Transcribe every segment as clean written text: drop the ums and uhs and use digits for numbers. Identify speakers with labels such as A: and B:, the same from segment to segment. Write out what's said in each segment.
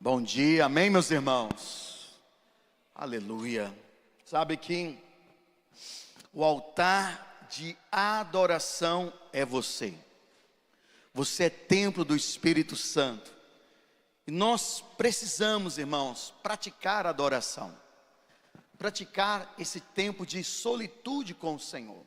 A: Bom dia, amém, meus irmãos? Aleluia. Sabe que o altar de adoração é você. Você é templo do Espírito Santo. E nós precisamos, irmãos, praticar a adoração. Praticar esse tempo de solitude com o Senhor.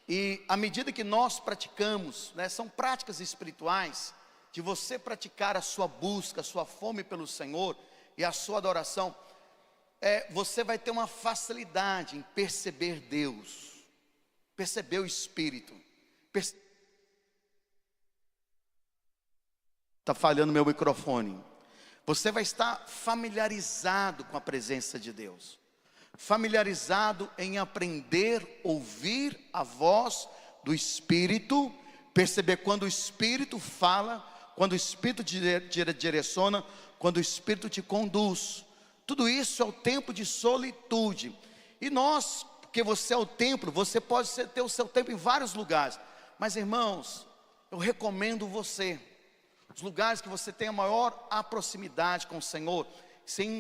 A: E à medida que nós praticamos, são práticas espirituais, de você praticar a sua busca, a sua fome pelo Senhor e a sua adoração, você vai ter uma facilidade em perceber Deus, perceber o Espírito. Está falhando meu microfone. Você vai estar familiarizado com a presença de Deus, familiarizado em aprender, ouvir a voz do Espírito, perceber quando o Espírito fala, quando o Espírito te direciona, quando o Espírito te conduz. Tudo isso é o tempo de solitude. E nós, porque você é o templo, você pode ter o seu tempo em vários lugares. Mas irmãos, eu recomendo você, os lugares que você tem a maior proximidade com o Senhor,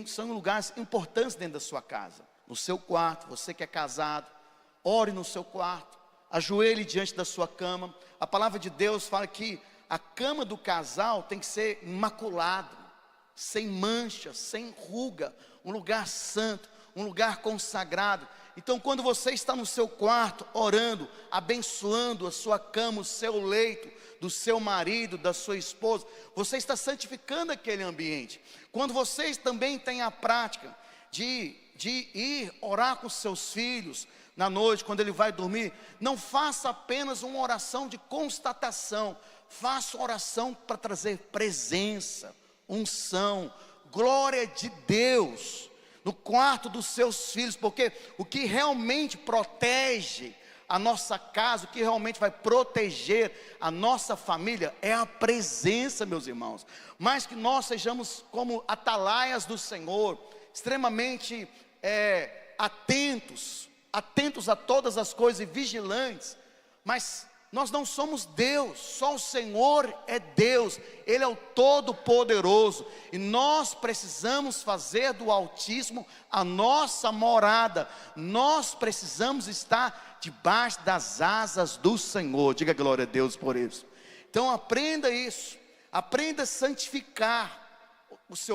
A: são lugares importantes dentro da sua casa. No seu quarto, você que é casado, ore no seu quarto, ajoelhe diante da sua cama. A palavra de Deus fala que a cama do casal tem que ser imaculada, sem mancha, sem ruga, um lugar santo, um lugar consagrado. Então quando você está no seu quarto, orando, abençoando a sua cama, o seu leito, do seu marido, da sua esposa, você está santificando aquele ambiente. Quando vocês também têm a prática de ir orar com seus filhos na noite, quando ele vai dormir, não faça apenas uma oração de constatação, faça oração para trazer presença, unção, glória de Deus no quarto dos seus filhos, porque o que realmente protege a nossa casa, o que realmente vai proteger a nossa família é a presença, meus irmãos. Mas que nós sejamos como atalaias do Senhor, extremamente atentos a todas as coisas e vigilantes. Mas nós não somos Deus, só o Senhor é Deus, Ele é o Todo-Poderoso, e nós precisamos fazer do Altíssimo a nossa morada, nós precisamos estar debaixo das asas do Senhor. Diga glória a Deus por isso. Então aprenda isso, aprenda a santificar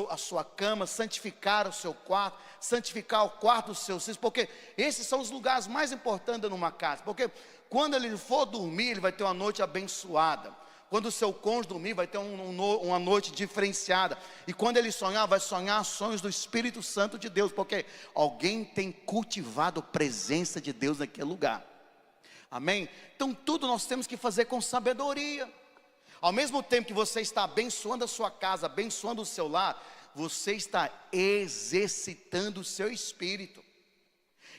A: a sua cama, santificar o seu quarto, santificar o quarto dos seus filhos, porque esses são os lugares mais importantes numa casa, porque quando ele for dormir, ele vai ter uma noite abençoada. Quando o seu cônjuge dormir, vai ter uma noite diferenciada. E quando ele sonhar, vai sonhar sonhos do Espírito Santo de Deus, porque alguém tem cultivado a presença de Deus naquele lugar. Amém? Então tudo nós temos que fazer com sabedoria. Ao mesmo tempo que você está abençoando a sua casa, abençoando o seu lar, você está exercitando o seu espírito.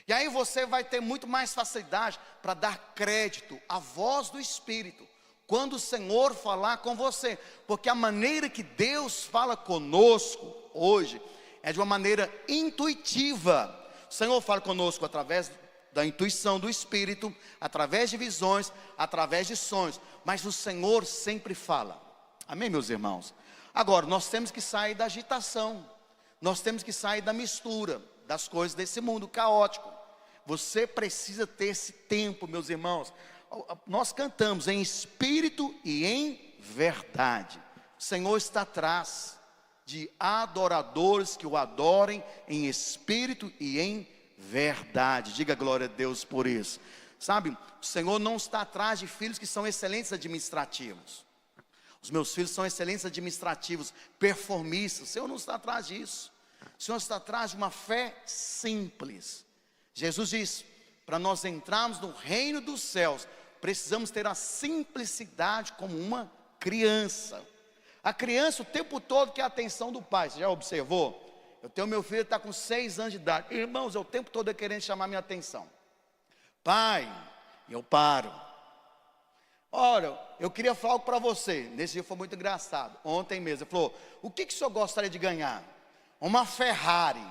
A: E aí você vai ter muito mais facilidade para dar crédito à voz do Espírito, quando o Senhor falar com você. Porque a maneira que Deus fala conosco hoje é de uma maneira intuitiva. O Senhor fala conosco através da intuição do Espírito, através de visões, através de sonhos. Mas o Senhor sempre fala. Amém, meus irmãos? Agora, nós temos que sair da agitação. Nós temos que sair da mistura das coisas desse mundo caótico. Você precisa ter esse tempo, meus irmãos. Nós cantamos em espírito e em verdade. O Senhor está atrás de adoradores que o adorem em espírito e em verdade. Diga glória a Deus por isso. Sabe, o Senhor não está atrás de filhos que são excelentes administrativos. Os meus filhos são excelentes administrativos, performistas. O Senhor não está atrás disso. O Senhor está atrás de uma fé simples. Jesus diz, para nós entrarmos no reino dos céus, precisamos ter a simplicidade como uma criança. A criança o tempo todo quer a atenção do pai. Você já observou? Eu tenho meu filho, está com 6 anos de idade. Irmãos, o tempo todo querendo chamar minha atenção. Pai, eu paro. Olha, eu queria falar algo para você. Nesse dia foi muito engraçado. Ontem mesmo, ele falou, o que o senhor gostaria de ganhar? Uma Ferrari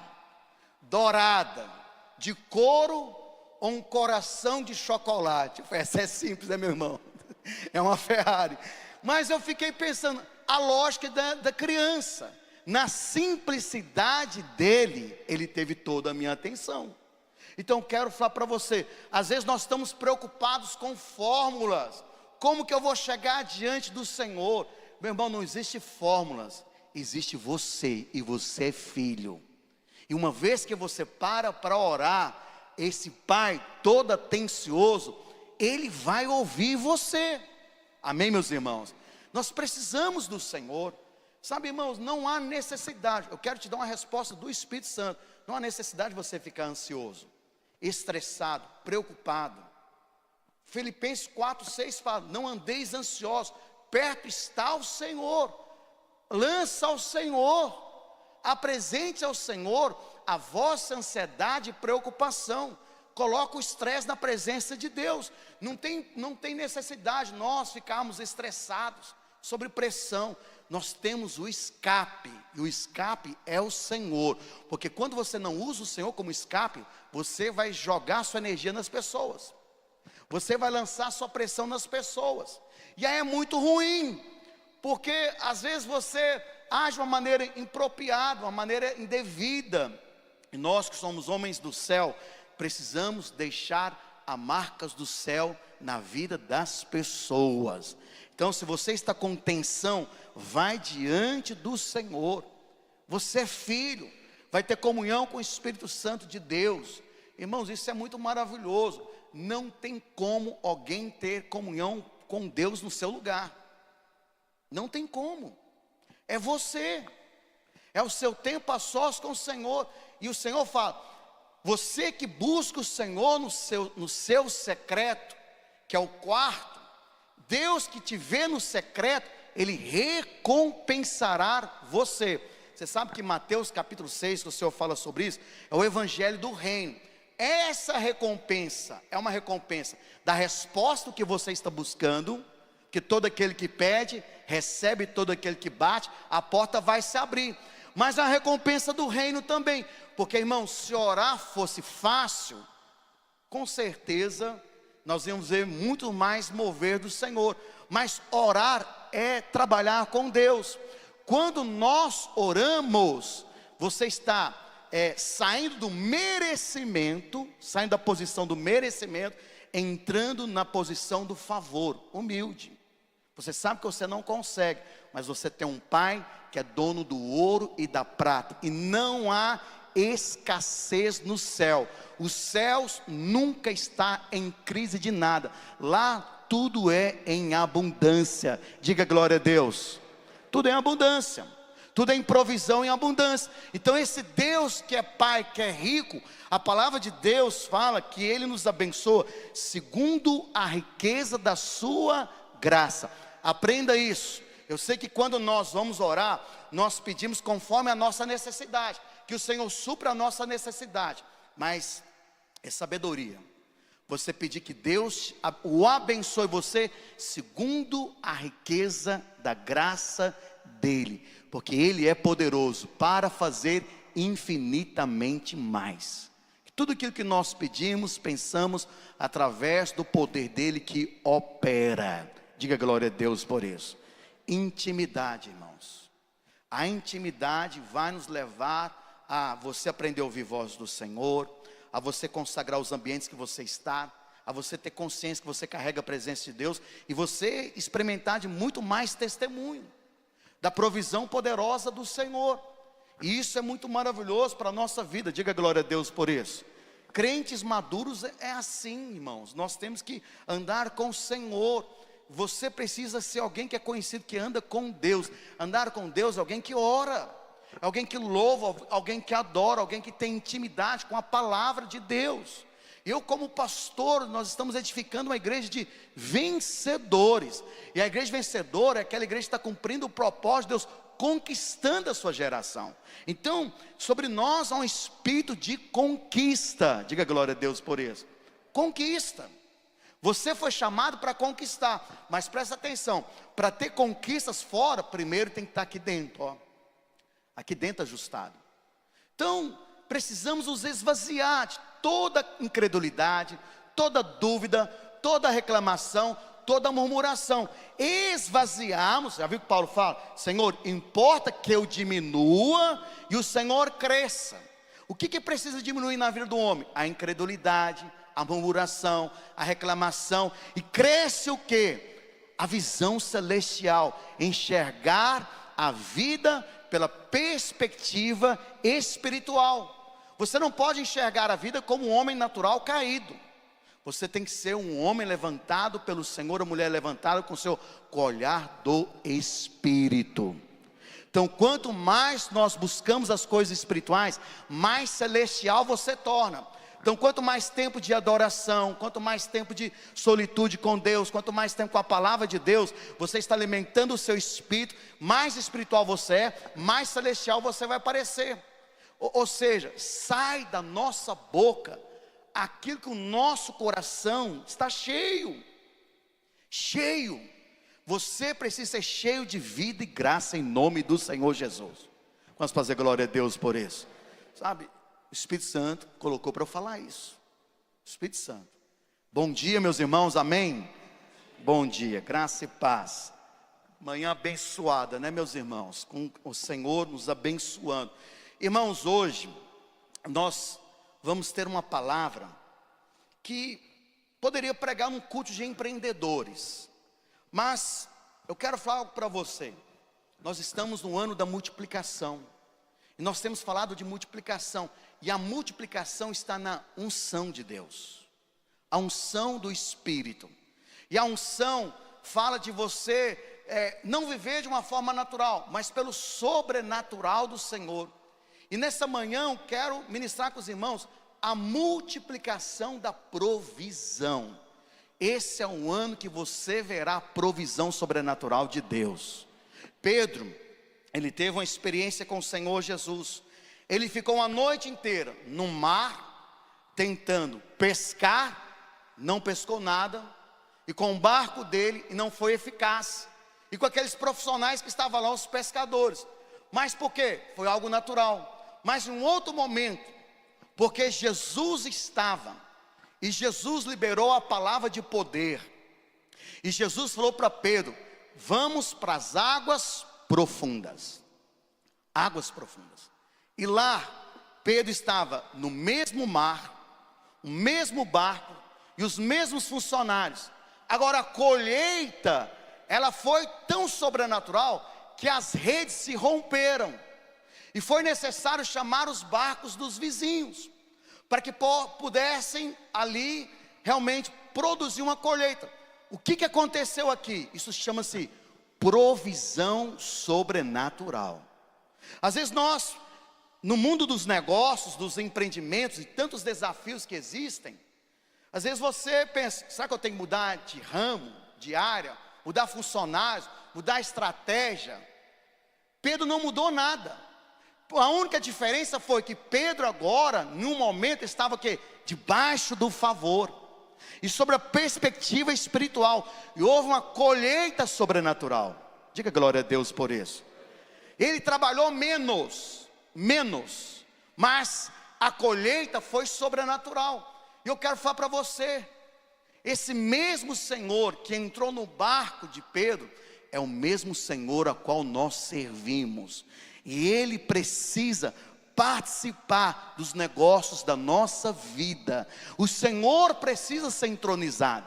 A: dourada, de couro ou um coração de chocolate? Essa é simples, né, meu irmão? É uma Ferrari. Mas eu fiquei pensando, a lógica da criança. na simplicidade dele, ele teve toda a minha atenção. Então quero falar para você, às vezes nós estamos preocupados com fórmulas. Como que eu vou chegar diante do Senhor? Meu irmão, não existe fórmulas, existe você, e você é filho. E uma vez que você para orar, esse Pai todo atencioso, Ele vai ouvir você. Amém, meus irmãos? Nós precisamos do Senhor. Sabe, irmãos, não há necessidade. Eu quero te dar uma resposta do Espírito Santo. Não há necessidade de você ficar ansioso, estressado, preocupado. Filipenses 4:6 fala: não andeis ansiosos, perto está o Senhor. Lança ao Senhor, apresente ao Senhor a vossa ansiedade e preocupação. Coloca o estresse na presença de Deus. Não tem necessidade nós ficarmos estressados, sobre pressão. Nós temos o escape, e o escape é o Senhor. Porque quando você não usa o Senhor como escape, você vai jogar sua energia nas pessoas, você vai lançar sua pressão nas pessoas, e aí é muito ruim, porque às vezes você age de uma maneira impropriada, uma maneira indevida. E nós que somos homens do céu, precisamos deixar as marcas do céu na vida das pessoas. Então, se você está com tensão, vai diante do Senhor. Você é filho, vai ter comunhão com o Espírito Santo de Deus. Irmãos, isso é muito maravilhoso. Não tem como alguém ter comunhão com Deus no seu lugar. Não tem como. É você. É o seu tempo a sós com o Senhor. E o Senhor fala: você que busca o Senhor no seu secreto, que é o quarto, Deus que te vê no secreto, Ele recompensará você. Você sabe que Mateus capítulo 6, que o Senhor fala sobre isso, é o evangelho do reino. Essa recompensa é uma recompensa da resposta que você está buscando, que todo aquele que pede, recebe, todo aquele que bate, a porta vai se abrir. Mas a recompensa do reino também, porque, irmão, se orar fosse fácil, com certeza nós íamos ver muito mais mover do Senhor. Mas orar é trabalhar com Deus. Quando nós oramos, você está saindo do merecimento, saindo da posição do merecimento, entrando na posição do favor, humilde. Você sabe que você não consegue, mas você tem um Pai que é dono do ouro e da prata, e não há escassez no céu. Os céus nunca está em crise de nada. Lá tudo é em abundância. Diga glória a Deus. Tudo é em abundância. Tudo é em provisão e abundância. Então esse Deus que é Pai, que é rico, a palavra de Deus fala que Ele nos abençoa segundo a riqueza da sua graça. Aprenda isso. Eu sei que quando nós vamos orar, nós pedimos conforme a nossa necessidade, que o Senhor supra a nossa necessidade. Mas é sabedoria você pedir que Deus o abençoe você segundo a riqueza da graça dEle, porque Ele é poderoso para fazer infinitamente mais. Tudo aquilo que nós pedimos, pensamos através do poder dEle que opera. Diga glória a Deus por isso. Intimidade, irmãos. A intimidade vai nos levar a você aprender a ouvir a voz do Senhor, a você consagrar os ambientes que você está, a você ter consciência que você carrega a presença de Deus, e você experimentar de muito mais testemunho da provisão poderosa do Senhor. E isso é muito maravilhoso para a nossa vida. Diga glória a Deus por isso. Crentes maduros é assim, irmãos. Nós temos que andar com o Senhor. Você precisa ser alguém que é conhecido, que anda com Deus. Andar com Deus é alguém que ora, alguém que louva, alguém que adora, alguém que tem intimidade com a palavra de Deus. Eu, como pastor, nós estamos edificando uma igreja de vencedores. E a igreja vencedora é aquela igreja que está cumprindo o propósito de Deus, conquistando a sua geração. Então, sobre nós há um espírito de conquista. Diga glória a Deus por isso. Conquista. Você foi chamado para conquistar, mas presta atenção, para ter conquistas fora, primeiro tem que estar aqui dentro, ó. Aqui dentro ajustado. Então, precisamos nos esvaziar de toda incredulidade, toda dúvida, toda reclamação, toda murmuração, esvaziarmos. Já viu que Paulo fala? Senhor, importa que eu diminua e o Senhor cresça. O que precisa diminuir na vida do homem? A incredulidade, a murmuração, a reclamação. E cresce o quê? A visão celestial, enxergar a vida pela perspectiva espiritual. Você não pode enxergar a vida como um homem natural caído. Você tem que ser um homem levantado pelo Senhor, uma mulher levantada com o seu olhar do Espírito. Então, quanto mais nós buscamos as coisas espirituais, mais celestial você torna. Então, quanto mais tempo de adoração, quanto mais tempo de solitude com Deus, quanto mais tempo com a palavra de Deus, você está alimentando o seu espírito, mais espiritual você é, mais celestial você vai parecer. Ou seja, sai da nossa boca aquilo que o nosso coração está cheio. Cheio. Você precisa ser cheio de vida e graça em nome do Senhor Jesus. Vamos fazer glória a Deus por isso. Sabe, o Espírito Santo colocou para eu falar isso. Espírito Santo. Bom dia, meus irmãos, amém? Bom dia, graça e paz. Manhã abençoada, né, meus irmãos? Com o Senhor nos abençoando. Irmãos, hoje nós vamos ter uma palavra que poderia pregar num culto de empreendedores, mas eu quero falar algo para você. Nós estamos no ano da multiplicação, e nós temos falado de multiplicação, e a multiplicação está na unção de Deus, a unção do Espírito. E a unção fala de você não viver de uma forma natural, mas pelo sobrenatural do Senhor. E nessa manhã eu quero ministrar com os irmãos a multiplicação da provisão. Esse é um ano que você verá a provisão sobrenatural de Deus. Pedro, ele teve uma experiência com o Senhor Jesus. Ele ficou uma noite inteira no mar, tentando pescar, não pescou nada, e com o barco dele, e não foi eficaz, e com aqueles profissionais que estavam lá, os pescadores. Mas por quê? Foi algo natural. Mas em um outro momento, porque Jesus estava, e Jesus liberou a palavra de poder, e Jesus falou para Pedro: vamos para as águas profundas. Águas profundas. E lá, Pedro estava no mesmo mar, o mesmo barco, e os mesmos funcionários. Agora a colheita, ela foi tão sobrenatural, que as redes se romperam. E foi necessário chamar os barcos dos vizinhos, para que pudessem ali realmente produzir uma colheita. O que aconteceu aqui? Isso chama-se provisão sobrenatural. Às vezes nós, no mundo dos negócios, dos empreendimentos e tantos desafios que existem, às vezes você pensa: será que eu tenho que mudar de ramo, de área, mudar funcionários, mudar estratégia? Pedro não mudou nada. A única diferença foi que Pedro agora, num momento, estava o quê? Debaixo do favor, e sobre a perspectiva espiritual, e houve uma colheita sobrenatural. Diga glória a Deus por isso. Ele trabalhou menos, mas a colheita foi sobrenatural. E eu quero falar para você, esse mesmo Senhor que entrou no barco de Pedro, é o mesmo Senhor a qual nós servimos. E Ele precisa participar dos negócios da nossa vida. O Senhor precisa ser entronizado.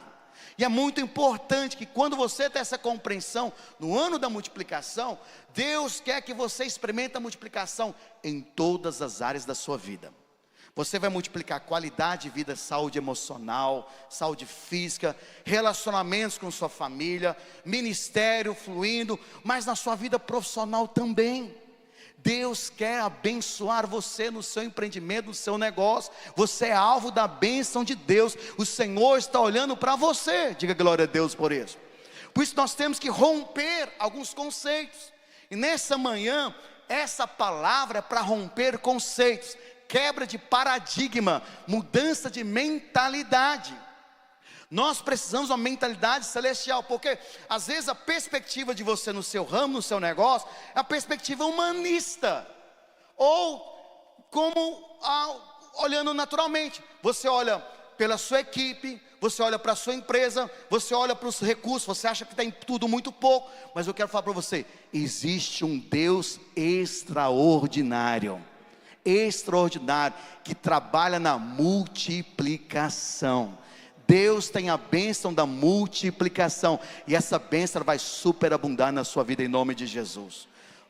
A: E é muito importante que quando você tem essa compreensão, no ano da multiplicação, Deus quer que você experimente a multiplicação em todas as áreas da sua vida. Você vai multiplicar qualidade de vida, saúde emocional, saúde física, relacionamentos com sua família, ministério fluindo, mas na sua vida profissional também. Deus quer abençoar você no seu empreendimento, no seu negócio. Você é alvo da bênção de Deus. O Senhor está olhando para você. Diga glória a Deus por isso. Por isso nós temos que romper alguns conceitos. E nessa manhã, essa palavra é para romper conceitos, quebra de paradigma, mudança de mentalidade. Nós precisamos de uma mentalidade celestial, porque às vezes a perspectiva de você no seu ramo, no seu negócio, é a perspectiva humanista, ou como olhando naturalmente. Você olha pela sua equipe, você olha para a sua empresa, você olha para os recursos, você acha que tem tudo muito pouco, mas eu quero falar para você, existe um Deus extraordinário, que trabalha na multiplicação. Deus tem a bênção da multiplicação, e essa bênção vai superabundar na sua vida em nome de Jesus.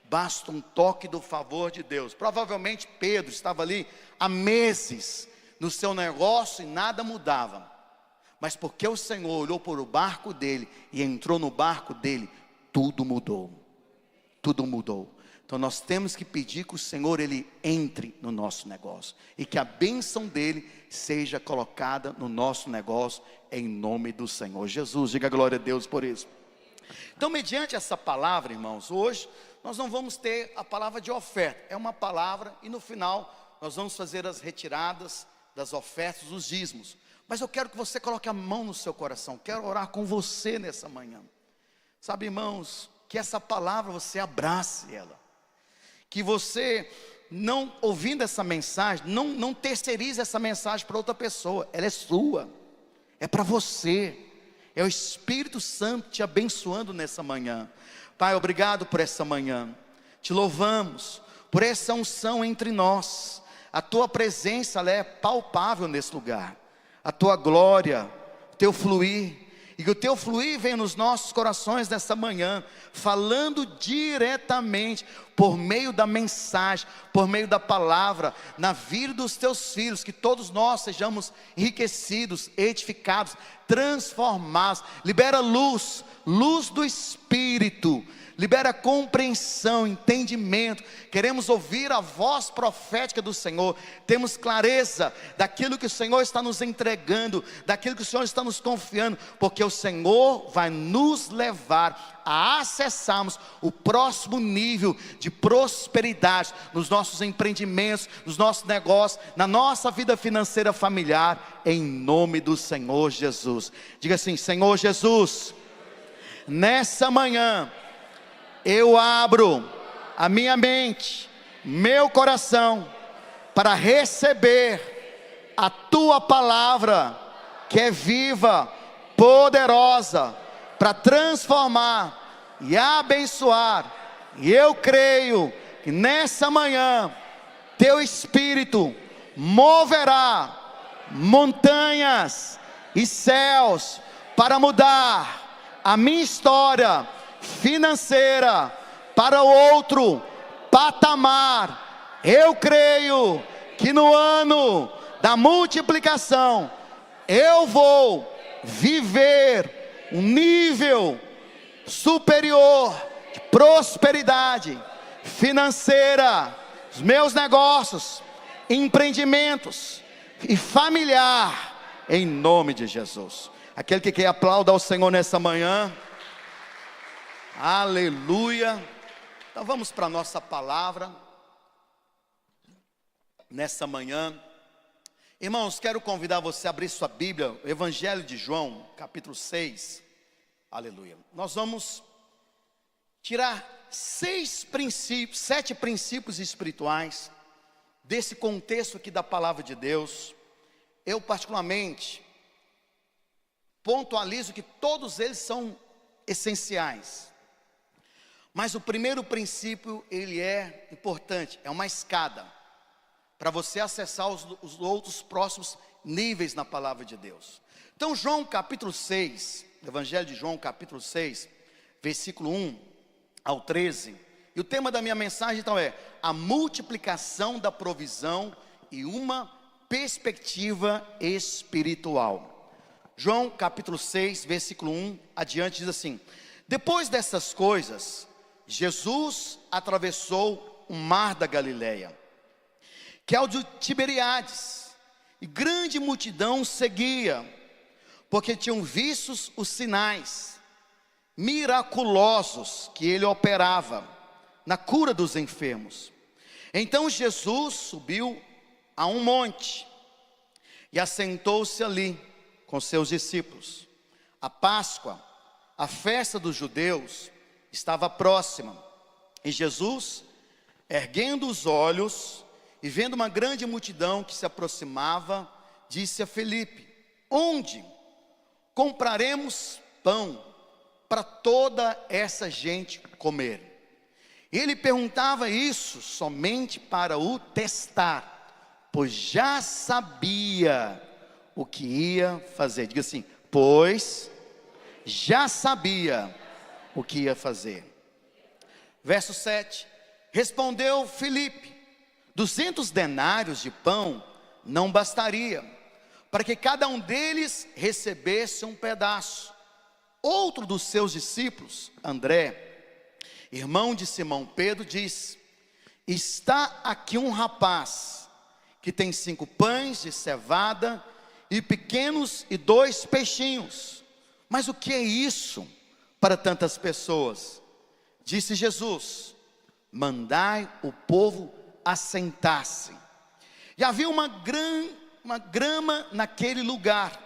A: Basta um toque do favor de Deus. Provavelmente Pedro estava ali há meses no seu negócio e nada mudava, mas porque o Senhor olhou para o barco dele e entrou no barco dele, tudo mudou. Tudo mudou. Então nós temos que pedir que o Senhor ele entre no nosso negócio e que a bênção dele seja colocada no nosso negócio em nome do Senhor Jesus. Diga glória a Deus por isso. Então, mediante essa palavra, irmãos, hoje nós não vamos ter a palavra de oferta, é uma palavra, e no final nós vamos fazer as retiradas das ofertas, dos dízimos. Mas eu quero que você coloque a mão no seu coração, quero orar com você nessa manhã. Sabe, irmãos, que essa palavra você abrace ela, que você, não ouvindo essa mensagem, não terceirize essa mensagem para outra pessoa, ela é sua, é para você, é o Espírito Santo te abençoando nessa manhã. Pai, obrigado por essa manhã, te louvamos por essa unção entre nós, a tua presença ela é palpável nesse lugar, a tua glória, o teu fluir, e que o teu fluir venha nos nossos corações nessa manhã, falando diretamente, por meio da mensagem, por meio da palavra, na vida dos teus filhos, que todos nós sejamos enriquecidos, edificados, transformados. Libera luz, luz do Espírito, libera compreensão, entendimento. Queremos ouvir a voz profética do Senhor, temos clareza daquilo que o Senhor está nos entregando, daquilo que o Senhor está nos confiando, porque o Senhor vai nos levar a acessarmos o próximo nível de prosperidade nos nossos empreendimentos, nos nossos negócios, na nossa vida financeira familiar, em nome do Senhor Jesus. Diga assim: Senhor Jesus, nessa manhã eu abro a minha mente, meu coração, para receber a tua palavra, que é viva, poderosa, para transformar e abençoar. E eu creio que nessa manhã teu Espírito moverá montanhas e céus para mudar a minha história financeira para outro patamar. Eu creio que no ano da multiplicação eu vou viver um nível superior de prosperidade financeira, os meus negócios, empreendimentos e familiar, em nome de Jesus. Aquele que quer aplaudir ao Senhor nessa manhã. Aleluia. Então vamos para a nossa palavra nessa manhã. Irmãos, quero convidar você a abrir sua Bíblia, o Evangelho de João, capítulo 6. Aleluia. Nós vamos tirar 7 princípios espirituais desse contexto aqui da palavra de Deus. Eu particularmente pontualizo que todos eles são essenciais. Mas o primeiro princípio, ele é importante, é uma escada para você acessar os outros próximos níveis na palavra de Deus. Então João capítulo 6, Evangelho de João capítulo 6, versículo 1 ao 13, e o tema da minha mensagem então é a multiplicação da provisão e uma perspectiva espiritual. João capítulo 6, versículo 1 adiante diz assim: depois dessas coisas, Jesus atravessou o mar da Galileia, que é o de Tiberíades, e grande multidão seguia, porque tinham visto os sinais miraculosos que ele operava na cura dos enfermos. Então Jesus subiu a um monte e assentou-se ali com seus discípulos. A Páscoa, a festa dos judeus, estava próxima, e Jesus, erguendo os olhos e vendo uma grande multidão que se aproximava, disse a Filipe: onde compraremos pão para toda essa gente comer? Ele perguntava isso somente para o testar, pois já sabia o que ia fazer. Diga assim: pois já sabia o que ia fazer. Verso 7, respondeu Filipe: 200 denários de pão não bastaria, para que cada um deles recebesse um pedaço. Outro dos seus discípulos, André, irmão de Simão Pedro, disse: está aqui um rapaz que tem 5 pães de cevada e pequenos e 2 peixinhos. Mas o que é isso para tantas pessoas? Disse Jesus: mandai o povo assentar-se. E havia uma grama naquele lugar,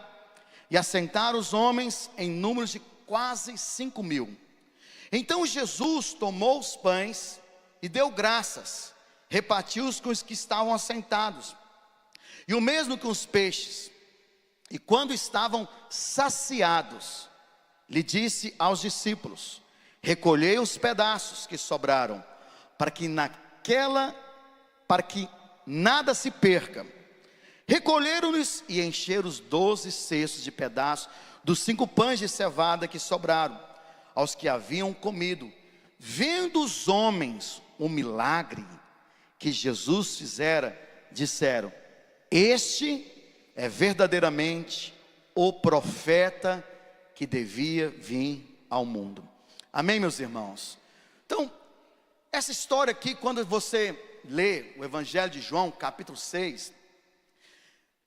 A: e assentaram os homens em número de quase 5.000. Então Jesus tomou os pães e deu graças, repartiu-os com os que estavam assentados, e o mesmo com os peixes. E quando estavam saciados, lhe disse aos discípulos: recolhei os pedaços que sobraram, para que nada se perca. Recolheram-lhes e encheram os 12 cestos de pedaços dos 5 pães de cevada que sobraram aos que haviam comido. Vendo os homens o milagre que Jesus fizera, disseram: este é verdadeiramente o profeta que devia vir ao mundo. Amém, meus irmãos? Então, essa história aqui, quando você lê o Evangelho de João, capítulo 6,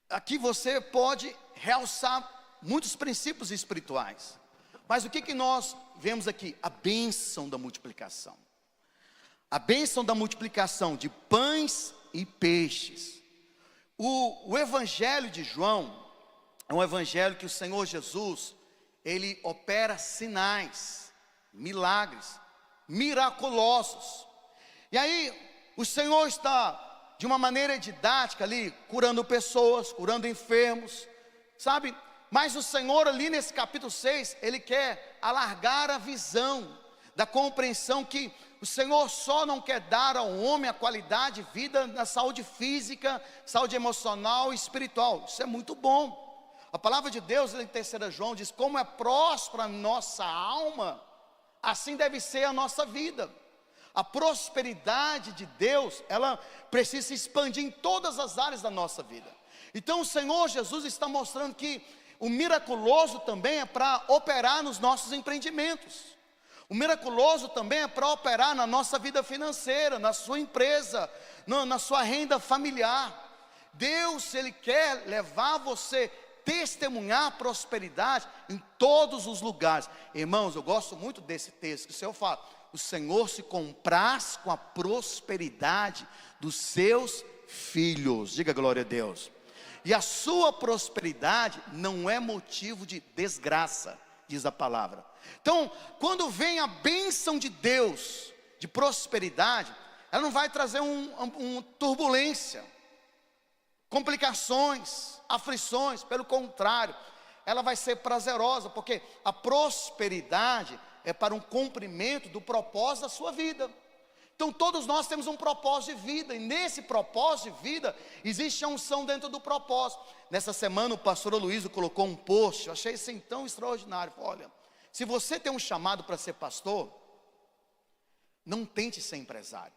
A: aqui você pode realçar muitos princípios espirituais. Mas o que nós vemos aqui? A bênção da multiplicação. A bênção da multiplicação de pães e peixes. O Evangelho de João é um evangelho que o Senhor Jesus, ele opera sinais, milagres, miraculosos. E aí, o Senhor está, de uma maneira didática ali, curando pessoas, curando enfermos, sabe? Mas o Senhor ali nesse capítulo 6, ele quer alargar a visão da compreensão que o Senhor só não quer dar ao homem a qualidade de vida na saúde física, saúde emocional e espiritual. Isso é muito bom. A palavra de Deus em 3 João diz: como é próspera a nossa alma, assim deve ser a nossa vida. A prosperidade de Deus, ela precisa se expandir em todas as áreas da nossa vida. Então o Senhor Jesus está mostrando que o miraculoso também é para operar nos nossos empreendimentos. O miraculoso também é para operar na nossa vida financeira, na sua empresa, na sua renda familiar. Deus, ele quer levar você testemunhar prosperidade em todos os lugares. Irmãos, eu gosto muito desse texto que o Senhor fala: o Senhor se compraz com a prosperidade dos seus filhos. Diga glória a Deus. E a sua prosperidade não é motivo de desgraça, diz a palavra. Então, quando vem a bênção de Deus, de prosperidade, ela não vai trazer uma turbulência, complicações, aflições. Pelo contrário, ela vai ser prazerosa, porque a prosperidade é para um cumprimento do propósito da sua vida. Então todos nós temos um propósito de vida, e nesse propósito de vida existe a unção dentro do propósito. Nessa semana o pastor Aloysio colocou um post, eu achei isso tão extraordinário. Olha, se você tem um chamado para ser pastor, não tente ser empresário.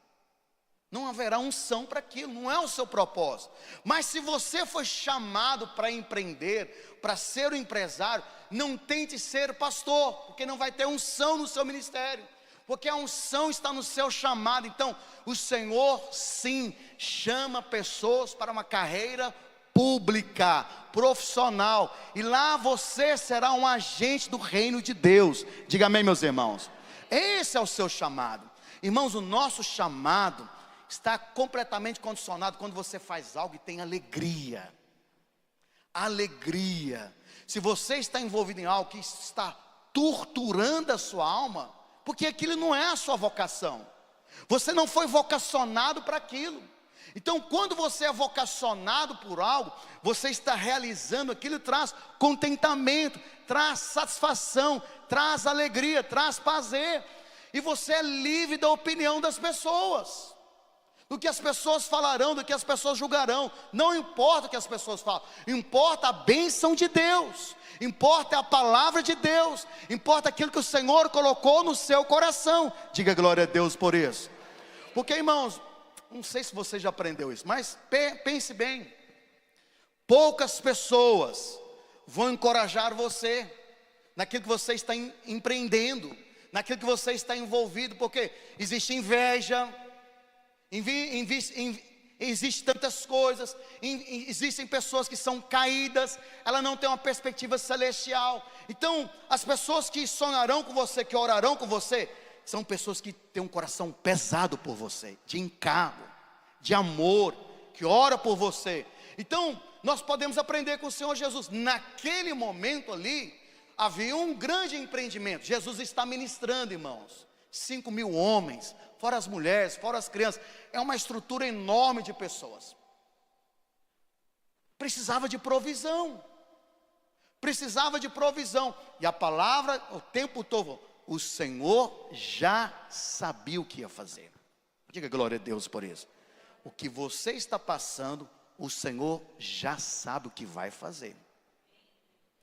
A: Não haverá unção para aquilo, não é o seu propósito. Mas se você foi chamado para empreender, para ser um empresário, não tente ser pastor, porque não vai ter unção no seu ministério, porque a unção está no seu chamado. Então, o Senhor sim chama pessoas para uma carreira pública, profissional, e lá você será um agente do reino de Deus. Diga amém, meus irmãos. Esse é o seu chamado. Irmãos, o nosso chamado está completamente condicionado quando você faz algo e tem alegria. Alegria. Se você está envolvido em algo que está torturando a sua alma, porque aquilo não é a sua vocação. Você não foi vocacionado para aquilo. Então, quando você é vocacionado por algo, você está realizando aquilo, traz contentamento, traz satisfação, traz alegria, traz prazer, e você é livre da opinião das pessoas, do que as pessoas falarão, do que as pessoas julgarão. Não importa o que as pessoas falam, importa a bênção de Deus, importa a palavra de Deus, importa aquilo que o Senhor colocou no seu coração. Diga glória a Deus por isso. Porque, irmãos, não sei se você já aprendeu isso, mas pense bem, poucas pessoas vão encorajar você naquilo que você está empreendendo, naquilo que você está envolvido, porque existe inveja, existem tantas coisas, existem pessoas que são caídas, ela não tem uma perspectiva celestial. Então, as pessoas que sonharão com você, que orarão com você, são pessoas que têm um coração pesado por você, de encargo, de amor, que ora por você. Então, nós podemos aprender com o Senhor Jesus. Naquele momento ali, havia um grande empreendimento. Jesus está ministrando, irmãos, 5.000 homens, fora as mulheres, fora as crianças. É uma estrutura enorme de pessoas. Precisava de provisão. E a palavra o tempo todo, o Senhor já sabia o que ia fazer. Diga glória a Deus por isso. O que você está passando, o Senhor já sabe o que vai fazer.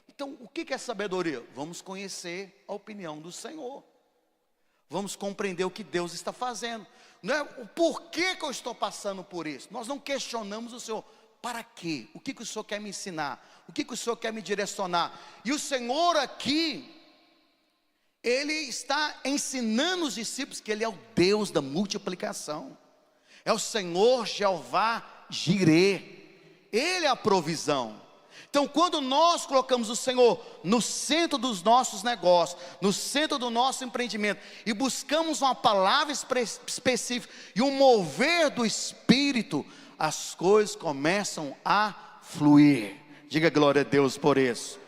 A: Então, o que é sabedoria? Vamos conhecer a opinião do Senhor. Vamos compreender o que Deus está fazendo. Não é o porquê que eu estou passando por isso. Nós não questionamos o Senhor. Para quê? O que o Senhor quer me ensinar? O que o Senhor quer me direcionar? E o Senhor aqui, Ele está ensinando os discípulos que Ele é o Deus da multiplicação. É o Senhor Jeová Jireh. Ele é a provisão. Então, quando nós colocamos o Senhor no centro dos nossos negócios, no centro do nosso empreendimento, e buscamos uma palavra específica e um mover do Espírito, as coisas começam a fluir. Diga glória a Deus por isso.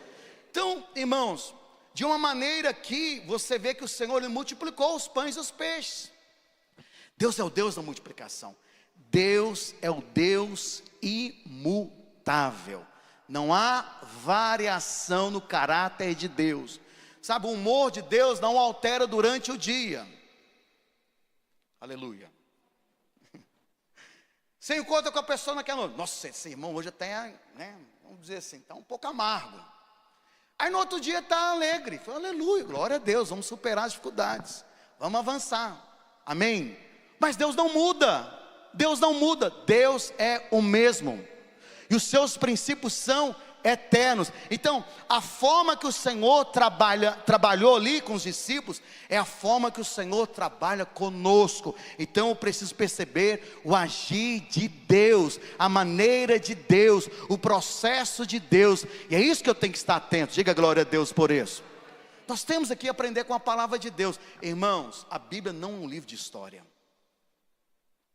A: Então, irmãos, de uma maneira que você vê que o Senhor Ele multiplicou os pães e os peixes. Deus é o Deus da multiplicação. Deus é o Deus imutável. Não há variação no caráter de Deus. Sabe, o humor de Deus não altera durante o dia. Aleluia. Você encontra com a pessoa naquela noite. Nossa, esse irmão hoje até, vamos dizer assim, está um pouco amargo. Aí no outro dia está alegre. Fala, aleluia, glória a Deus, vamos superar as dificuldades. Vamos avançar. Amém? Mas Deus não muda. Deus não muda. Deus é o mesmo. E os princípios são eternos. Então, a forma que o Senhor trabalhou ali com os discípulos, é a forma que o Senhor trabalha conosco. Então, eu preciso perceber o agir de Deus, a maneira de Deus, o processo de Deus. E é isso que eu tenho que estar atento. Diga glória a Deus por isso. Nós temos aqui que aprender com a palavra de Deus. Irmãos, a Bíblia não é um livro de história.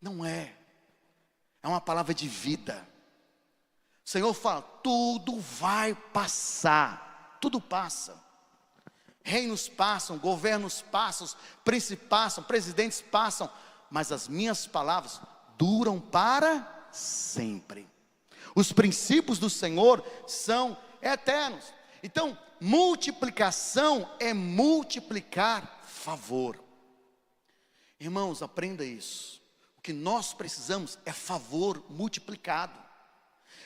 A: Não é. É uma palavra de vida. O Senhor fala, tudo vai passar, tudo passa. Reinos passam, governos passam, príncipes passam, presidentes passam, mas as minhas palavras duram para sempre. Os princípios do Senhor são eternos. Então, multiplicação é multiplicar favor. Irmãos, aprenda isso. O que nós precisamos é favor multiplicado.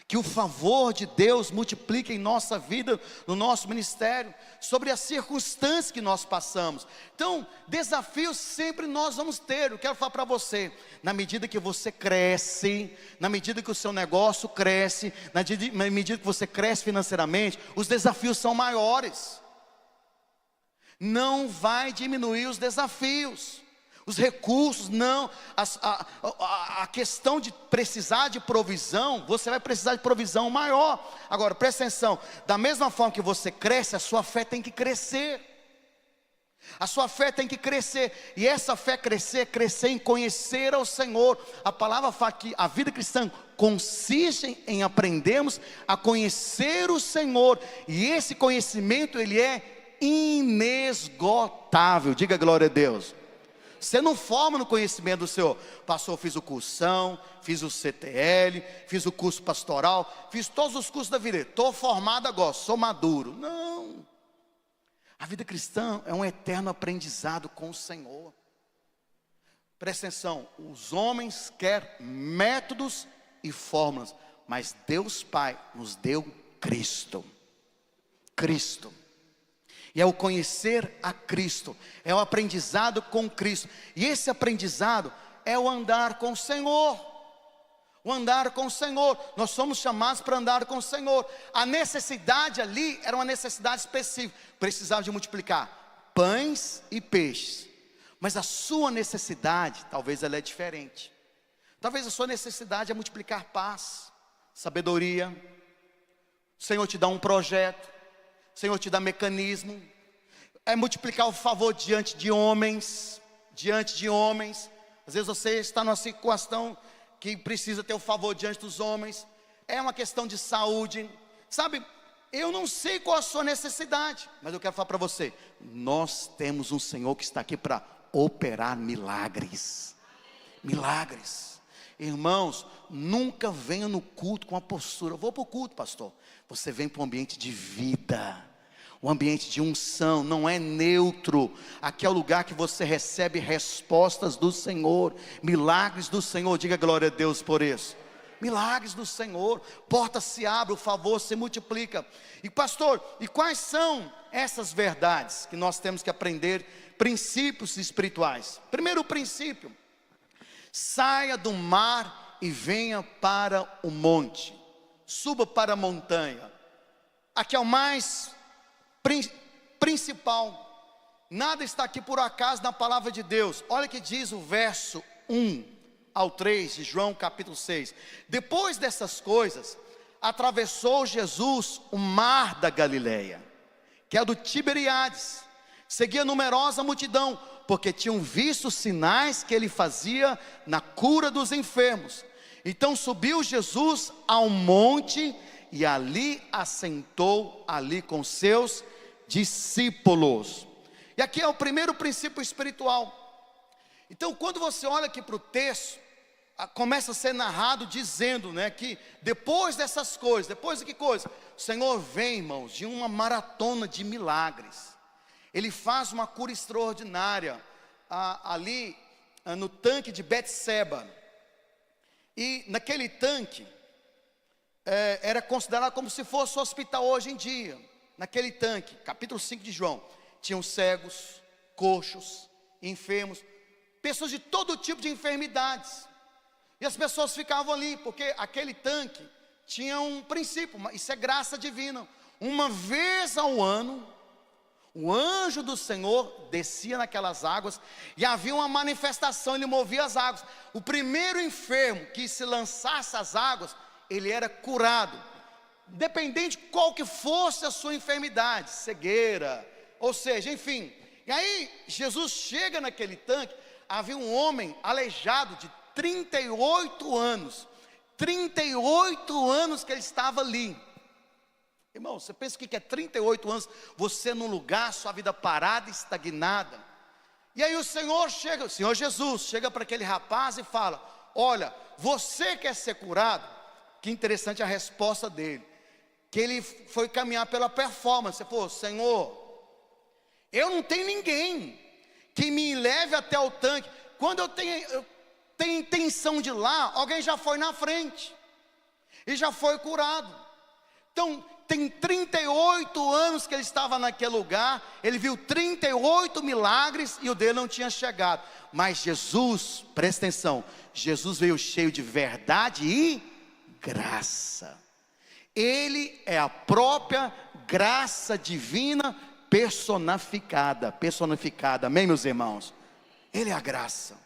A: Que o favor de Deus multiplique em nossa vida, no nosso ministério, sobre as circunstâncias que nós passamos. Então, desafios sempre nós vamos ter. Eu quero falar para você, na medida que você cresce, na medida que o seu negócio cresce, na medida que você cresce financeiramente, os desafios são maiores. Não vai diminuir os desafios. Os recursos, não, a questão de precisar de provisão, você vai precisar de provisão maior. Agora, presta atenção, da mesma forma que você cresce, a sua fé tem que crescer. A sua fé tem que crescer, e essa fé crescer em conhecer ao Senhor. A palavra fala que a vida cristã consiste em aprendermos a conhecer o Senhor, e esse conhecimento ele é inesgotável. Diga glória a Deus. Você não forma no conhecimento do Senhor. Pastor, fiz o cursão, fiz o CTL, fiz o curso pastoral, fiz todos os cursos da vida. Estou formado agora, sou maduro. Não. A vida cristã é um eterno aprendizado com o Senhor. Presta atenção, os homens querem métodos e fórmulas, mas Deus Pai nos deu Cristo. Cristo. E é o conhecer a Cristo, é o aprendizado com Cristo. E esse aprendizado é o andar com o Senhor. O andar com o Senhor. Nós somos chamados para andar com o Senhor. A necessidade ali era uma necessidade específica. Precisava de multiplicar pães e peixes. Mas a sua necessidade, talvez ela é diferente. Talvez a sua necessidade é multiplicar paz, sabedoria. O Senhor te dá um projeto. O Senhor te dá mecanismo. É multiplicar o favor diante de homens. Diante de homens. Às vezes você está numa situação que precisa ter o favor diante dos homens. É uma questão de saúde. Sabe, eu não sei qual a sua necessidade, mas eu quero falar para você. Nós temos um Senhor que está aqui para operar milagres. Milagres. Irmãos, nunca venha no culto com a postura: eu vou para o culto, pastor. Você vem para um ambiente de vida, um ambiente de unção, não é neutro. Aqui é o lugar que você recebe respostas do Senhor, milagres do Senhor. Diga glória a Deus por isso. Milagres do Senhor, porta se abre, o favor se multiplica. E pastor, e quais são essas verdades que nós temos que aprender? Princípios espirituais. Primeiro princípio: saia do mar e venha para o monte. Suba para a montanha. Aqui é o mais principal. Nada está aqui por acaso na palavra de Deus. Olha que diz o verso 1 ao 3 de João capítulo 6. Depois dessas coisas, atravessou Jesus o mar da Galileia, que é do Tiberíades. Seguia numerosa multidão, porque tinham visto os sinais que ele fazia na cura dos enfermos. Então subiu Jesus ao monte e ali assentou ali com seus discípulos. E aqui é o primeiro princípio espiritual. Então quando você olha aqui para o texto, começa a ser narrado dizendo, que depois dessas coisas, depois de que coisa? O Senhor vem, irmãos, de uma maratona de milagres. Ele faz uma cura extraordinária ali no tanque de Betseba. E naquele tanque era considerado como se fosse um hospital hoje em dia. Naquele tanque, capítulo 5 de João, tinham cegos, coxos, enfermos, pessoas de todo tipo de enfermidades. E as pessoas ficavam ali, porque aquele tanque tinha um princípio, isso é graça divina. Uma vez ao ano, o anjo do Senhor descia naquelas águas e havia uma manifestação, ele movia as águas. O primeiro enfermo que se lançasse às águas, ele era curado, independente de qual que fosse a sua enfermidade, cegueira, ou seja, enfim. E aí Jesus chega naquele tanque, havia um homem aleijado de 38 anos, 38 anos que ele estava ali. Irmão, você pensa o que é 38 anos, você num lugar, sua vida parada, estagnada. E aí o Senhor Jesus chega para aquele rapaz e fala: olha, você quer ser curado? Que interessante a resposta dele, que ele foi caminhar pela performance. Pô, Senhor, eu não tenho ninguém que me leve até o tanque. Quando eu tenho intenção de ir lá, alguém já foi na frente e já foi curado. Então tem 38 anos que ele estava naquele lugar, ele viu 38 milagres e o dele não tinha chegado. Mas Jesus, presta atenção, Jesus veio cheio de verdade e graça. Ele é a própria graça divina personificada, amém, meus irmãos? Ele é a graça.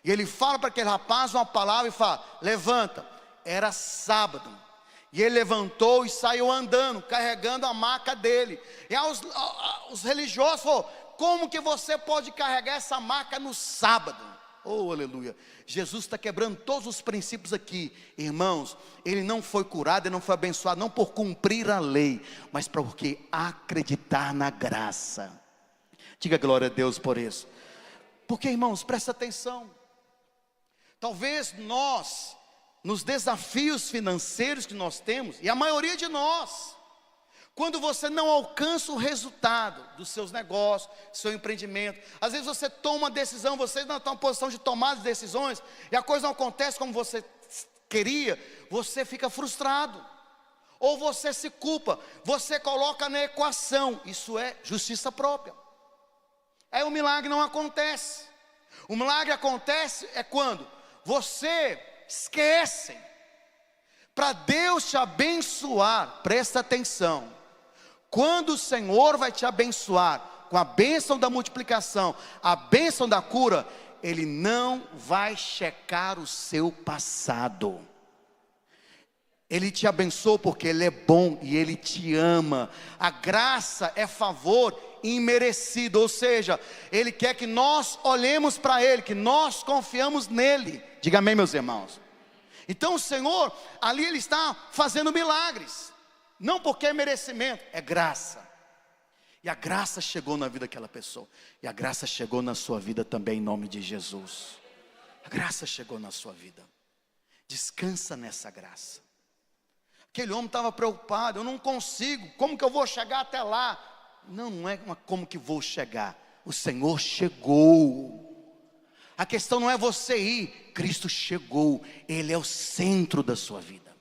A: E ele fala para aquele rapaz uma palavra e fala: levanta. Era sábado. E ele levantou e saiu andando, carregando a maca dele. E os religiosos falaram: como que você pode carregar essa maca no sábado? Oh, aleluia. Jesus está quebrando todos os princípios aqui. Irmãos, ele não foi curado, ele não foi abençoado, não por cumprir a lei, mas porque acreditar na graça. Diga glória a Deus por isso. Porque, irmãos, presta atenção. Talvez nós, nos desafios financeiros que nós temos, e a maioria de nós, quando você não alcança o resultado dos seus negócios, seu empreendimento, às vezes você toma uma decisão, você não está em posição de tomar as decisões, e a coisa não acontece como você queria, você fica frustrado, ou você se culpa, você coloca na equação, isso é justiça própria. Aí o milagre não acontece. O milagre acontece é quando você esquece. Para Deus te abençoar, presta atenção. Quando o Senhor vai te abençoar com a bênção da multiplicação, a bênção da cura, Ele não vai checar o seu passado. Ele te abençoou porque Ele é bom e Ele te ama. A graça é favor imerecido, ou seja, Ele quer que nós olhemos para Ele, que nós confiamos nele. Diga amém, meus irmãos. Então o Senhor, ali Ele está fazendo milagres, não porque é merecimento, é graça. E a graça chegou na vida daquela pessoa, e a graça chegou na sua vida também, em nome de Jesus. A graça chegou na sua vida. Descansa nessa graça. Aquele homem estava preocupado, eu não consigo, como que eu vou chegar até lá? Não é como que vou chegar, o Senhor chegou. A questão não é você ir, Cristo chegou, Ele é o centro da sua vida.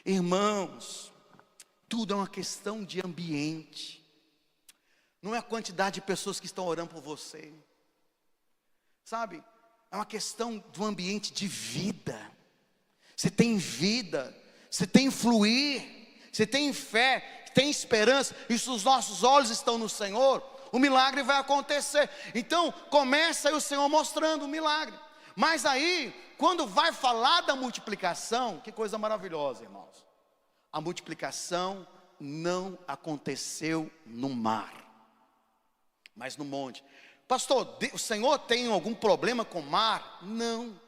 A: Irmãos, tudo é uma questão de ambiente, não é a quantidade de pessoas que estão orando por você, sabe? É uma questão do ambiente de vida. Você tem vida, você tem fluir, você tem fé, tem esperança, e se os nossos olhos estão no Senhor, o milagre vai acontecer. Então começa aí o Senhor mostrando o milagre. Mas aí, quando vai falar da multiplicação, que coisa maravilhosa, irmãos. A multiplicação não aconteceu no mar, mas no monte. Pastor, o Senhor tem algum problema com o mar? Não.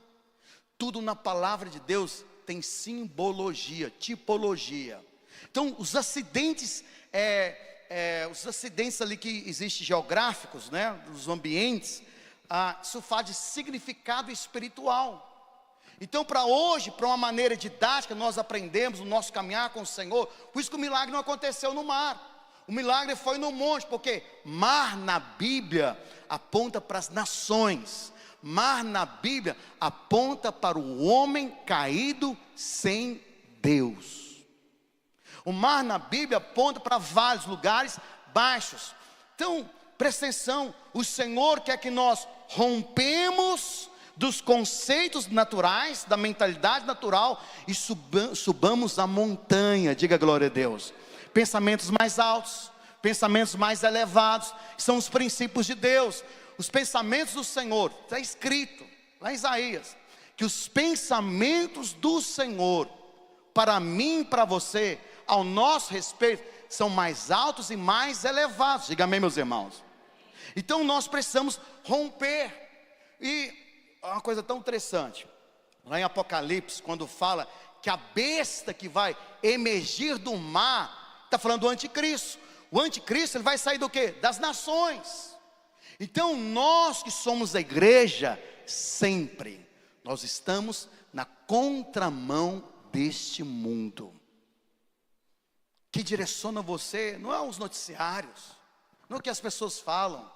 A: Tudo na palavra de Deus tem simbologia, tipologia. Então os acidentes ali que existem geográficos, né, dos ambientes, isso faz de significado espiritual. Então para hoje, para uma maneira didática, nós aprendemos o nosso caminhar com o Senhor. Por isso que o milagre não aconteceu no mar, o milagre foi no monte, porque mar na Bíblia aponta para as nações. Mar na Bíblia aponta para o homem caído sem Deus. O mar na Bíblia aponta para vários lugares baixos. Então, presta atenção, o Senhor quer que nós rompemos dos conceitos naturais, da mentalidade natural, e subamos a montanha, diga glória a Deus. Pensamentos mais altos, pensamentos mais elevados, são os princípios de Deus. Os pensamentos do Senhor, está escrito lá em Isaías, que os pensamentos do Senhor, para mim e para você, ao nosso respeito, são mais altos e mais elevados. Diga amém, meus irmãos. Então nós precisamos romper. E uma coisa tão interessante, lá em Apocalipse, quando fala que a besta que vai emergir do mar, está falando do anticristo. O anticristo, ele vai sair do quê? Das nações. Então nós que somos a igreja, sempre, nós estamos na contramão deste mundo. Que direciona você, não é os noticiários, não é o que as pessoas falam,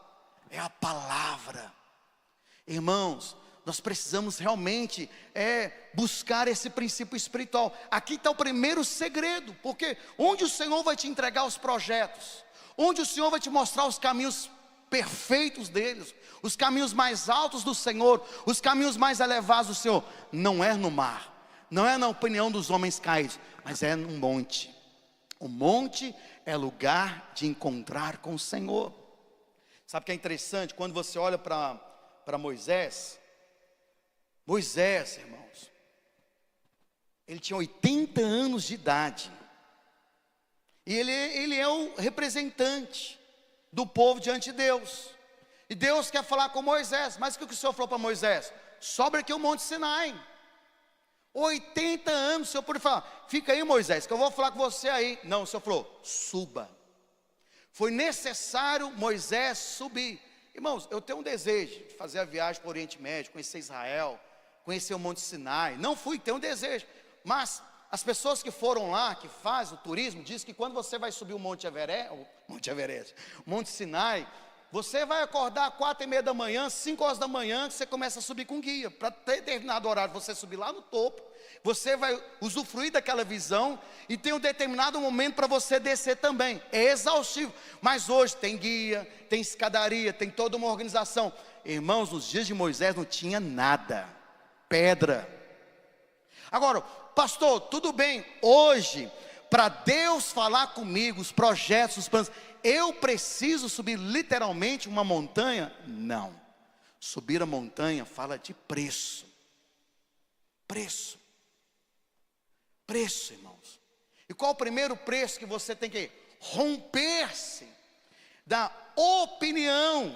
A: é a palavra. Irmãos, nós precisamos realmente buscar esse princípio espiritual. Aqui está o primeiro segredo, porque onde o Senhor vai te entregar os projetos, onde o Senhor vai te mostrar os caminhos perfeitos deles, os caminhos mais altos do Senhor, os caminhos mais elevados do Senhor, não é no mar, não é na opinião dos homens caídos, mas é no monte. O monte é lugar de encontrar com o Senhor. Sabe o que é interessante? Quando você olha para Moisés, irmãos, ele tinha 80 anos de idade, e ele é o representante do povo diante de Deus, e Deus quer falar com Moisés. Mas o que o Senhor falou para Moisés? Sobe aqui o monte Sinai. 80 anos, o Senhor pode falar, fica aí, Moisés, que eu vou falar com você aí. Não, o Senhor falou, suba. Foi necessário Moisés subir. irmãos, eu tenho um desejo de fazer a viagem para o Oriente Médio, conhecer Israel, conhecer o Monte Sinai. Não fui, tenho um desejo, mas as pessoas que foram lá, que fazem o turismo, dizem que quando você vai subir o Monte Sinai, você vai acordar às 4:30 da manhã, 5 horas da manhã, que você começa a subir com guia. Para determinado horário você subir lá no topo, você vai usufruir daquela visão, e tem um determinado momento para você descer também. É exaustivo, mas hoje tem guia, tem escadaria, tem toda uma organização. Irmãos, nos dias de Moisés não tinha nada, pedra. Agora, pastor, tudo bem, hoje, para Deus falar comigo, os projetos, os planos, eu preciso subir literalmente uma montanha? Não. Subir a montanha fala de preço. Preço. Preço, irmãos. E qual o primeiro preço que você tem que romper-se da opinião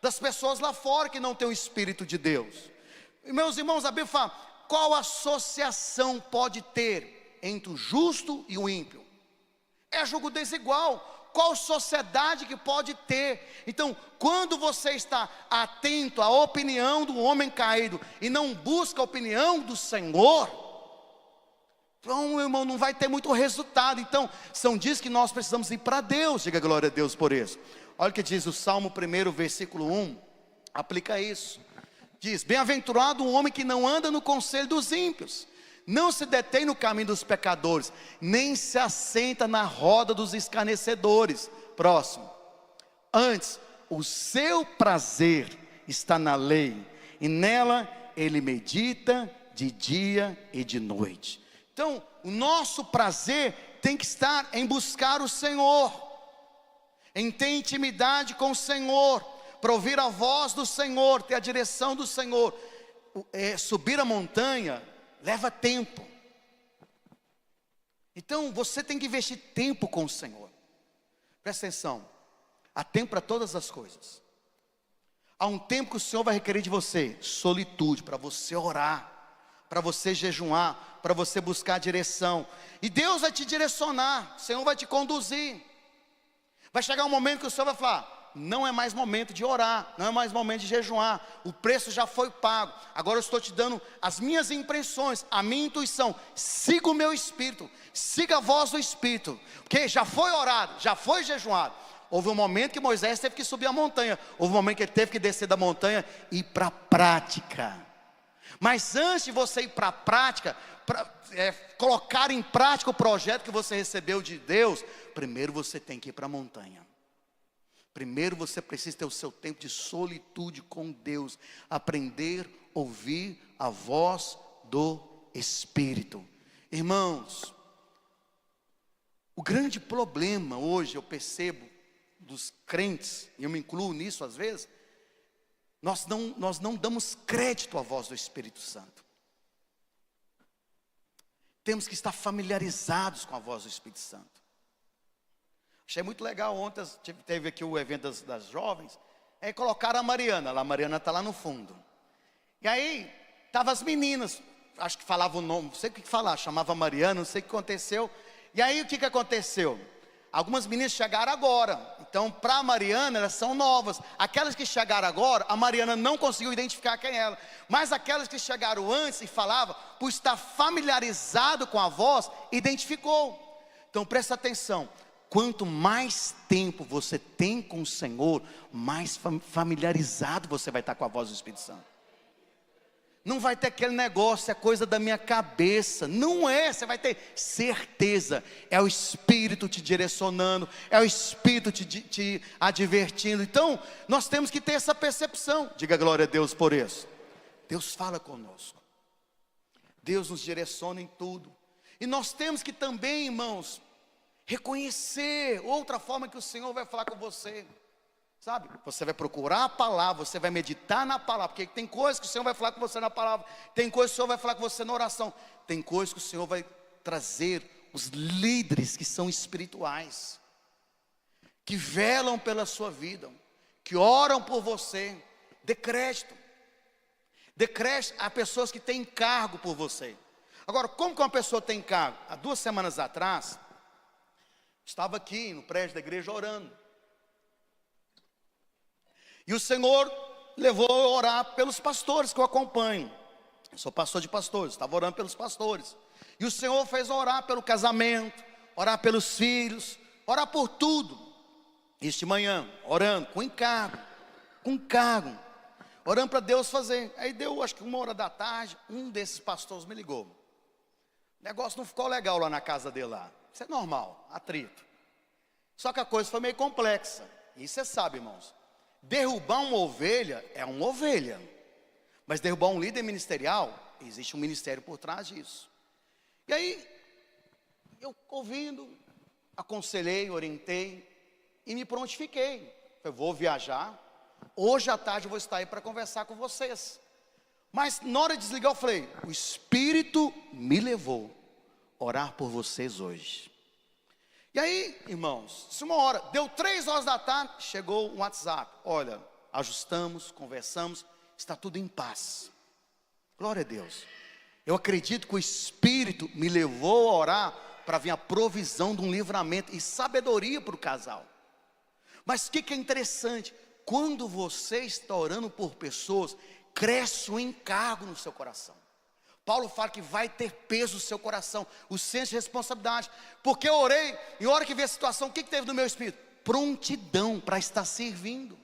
A: das pessoas lá fora que não tem o Espírito de Deus? E, meus irmãos, a Bíblia fala, qual associação pode ter entre o justo e o ímpio? É julgo desigual. Qual sociedade que pode ter? Então, quando você está atento à opinião do homem caído e não busca a opinião do Senhor, então, meu irmão, não vai ter muito resultado. Então, são dias que nós precisamos ir para Deus. Diga glória a Deus por isso. Olha o que diz o Salmo 1, versículo 1. Aplica isso. Diz, bem-aventurado o homem que não anda no conselho dos ímpios, não se detém no caminho dos pecadores, nem se assenta na roda dos escarnecedores. Próximo. Antes, o seu prazer está na lei, e nela ele medita de dia e de noite. Então, o nosso prazer tem que estar em buscar o Senhor, em ter intimidade com o Senhor, para ouvir a voz do Senhor, ter a direção do Senhor. Subir a montanha leva tempo. Então você tem que investir tempo com o Senhor. Presta atenção, há tempo para todas as coisas. Há um tempo que o Senhor vai requerer de você solitude, para você orar, para você jejuar, para você buscar direção. E Deus vai te direcionar, o Senhor vai te conduzir. Vai chegar um momento que o Senhor vai falar, não é mais momento de orar, não é mais momento de jejuar, o preço já foi pago, agora eu estou te dando as minhas impressões, a minha intuição. Siga o meu Espírito, siga a voz do Espírito, porque já foi orado, já foi jejuado. Houve um momento que Moisés teve que subir a montanha, houve um momento que ele teve que descer da montanha e ir para a prática. Mas antes de você ir para a prática, colocar em prática o projeto que você recebeu de Deus, primeiro você tem que ir para a montanha. Primeiro você precisa ter o seu tempo de solitude com Deus, aprender a ouvir a voz do Espírito. Irmãos, o grande problema hoje, eu percebo, dos crentes, e eu me incluo nisso às vezes, nós não damos crédito à voz do Espírito Santo. Temos que estar familiarizados com a voz do Espírito Santo. Achei muito legal, ontem teve aqui o evento das jovens, aí colocaram a Mariana está lá no fundo. E aí, estavam as meninas, acho que falava o nome, não sei o que falar, chamava Mariana, não sei o que aconteceu. E aí o que aconteceu? Algumas meninas chegaram agora, então para a Mariana elas são novas. Aquelas que chegaram agora, a Mariana não conseguiu identificar quem é ela. Mas aquelas que chegaram antes e falavam, por estar familiarizado com a voz, identificou. Então presta atenção. Quanto mais tempo você tem com o Senhor, mais familiarizado você vai estar com a voz do Espírito Santo. Não vai ter aquele negócio, é coisa da minha cabeça. Não é, você vai ter certeza. É o Espírito te direcionando, é o Espírito te advertindo. Então, nós temos que ter essa percepção. Diga glória a Deus por isso. Deus fala conosco. Deus nos direciona em tudo. E nós temos que também, irmãos, reconhecer outra forma que o Senhor vai falar com você, sabe? Você vai procurar a palavra, você vai meditar na palavra, porque tem coisas que o Senhor vai falar com você na palavra, tem coisas que o Senhor vai falar com você na oração, tem coisas que o Senhor vai trazer os líderes que são espirituais, que velam pela sua vida, que oram por você. Dê crédito a pessoas que têm encargo por você. Agora, como que uma pessoa tem encargo? Há 2 semanas atrás, estava aqui no prédio da igreja orando. E o Senhor levou a orar pelos pastores que eu acompanho. Eu sou pastor de pastores, estava orando pelos pastores. E o Senhor fez orar pelo casamento, orar pelos filhos, orar por tudo. Isso de manhã, orando com encargo, orando para Deus fazer. Aí deu, acho que 1h da tarde, um desses pastores me ligou. O negócio não ficou legal lá na casa dele lá. Isso é normal, atrito. Só que a coisa foi meio complexa. E você sabe, irmãos, derrubar uma ovelha é uma ovelha. Mas derrubar um líder ministerial, existe um ministério por trás disso. E aí, eu ouvindo, aconselhei, orientei e me prontifiquei. Eu vou viajar, hoje à tarde eu vou estar aí para conversar com vocês. Mas na hora de desligar eu falei, o Espírito me levou a orar por vocês hoje. E aí, irmãos, se uma hora, deu 3h da tarde, chegou um WhatsApp. Olha, ajustamos, conversamos, está tudo em paz. Glória a Deus. Eu acredito que o Espírito me levou a orar para vir a provisão de um livramento e sabedoria para o casal. Mas o que é interessante? Quando você está orando por pessoas, cresce um encargo no seu coração. Paulo fala que vai ter peso no seu coração, o senso de responsabilidade. Porque eu orei, e na hora que vi a situação, o que teve no meu espírito? Prontidão para estar servindo.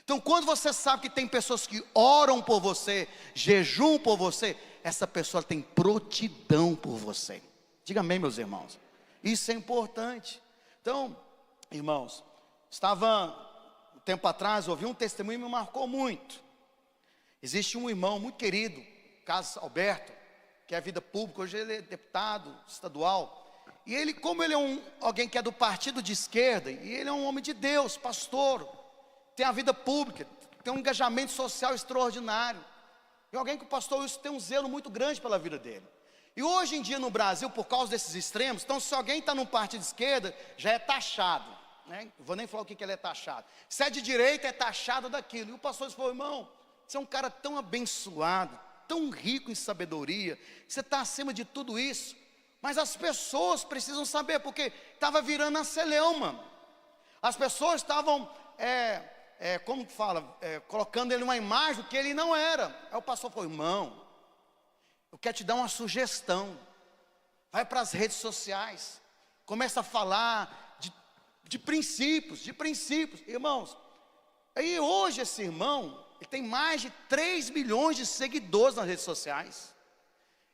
A: Então quando você sabe que tem pessoas que oram por você, jejuam por você, essa pessoa tem prontidão por você. Diga amém, meus irmãos. Isso é importante. Então, irmãos, um tempo atrás, ouvi um testemunho que me marcou muito. Existe um irmão muito querido, Carlos Alberto, que é vida pública, hoje ele é deputado estadual. E ele, como ele é alguém que é do partido de esquerda, e ele é um homem de Deus, pastor, tem a vida pública, tem um engajamento social extraordinário. E alguém que o pastor Wilson tem um zelo muito grande pela vida dele. E hoje em dia no Brasil, por causa desses extremos, então se alguém está num partido de esquerda, já é taxado. Né? Não vou nem falar o que ele é taxado. Se é de direita, é taxado daquilo. E o pastor falou, irmão, você é um cara tão abençoado, tão rico em sabedoria, você está acima de tudo isso. Mas as pessoas precisam saber, porque estava virando a celeuma. As pessoas estavam, como fala, colocando ele uma imagem que ele não era. Aí o pastor falou, irmão, eu quero te dar uma sugestão. Vai para as redes sociais, começa a falar de princípios, irmãos. Aí hoje esse irmão, ele tem mais de 3 milhões de seguidores nas redes sociais.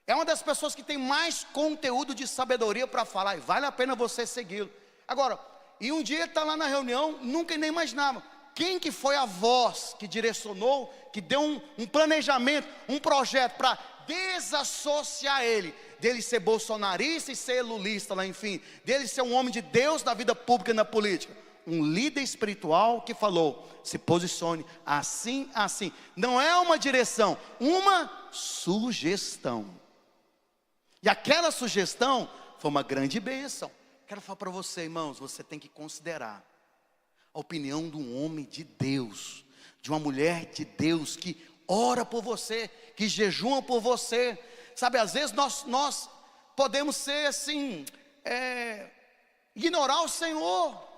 A: É uma das pessoas que tem mais conteúdo de sabedoria para falar, e vale a pena você segui-lo. Agora, e um dia ele está lá na reunião, nunca nem imaginava. Quem que foi a voz que direcionou, que deu um planejamento, um projeto para desassociar ele, dele ser bolsonarista e ser lulista lá, enfim, dele ser um homem de Deus na vida pública e na política? Um líder espiritual que falou, se posicione assim, assim. Não é uma direção, uma sugestão. E aquela sugestão foi uma grande bênção. Quero falar para você, irmãos, você tem que considerar a opinião de um homem de Deus, de uma mulher de Deus que ora por você, que jejuma por você. Sabe, às vezes nós podemos ser assim, ignorar o Senhor.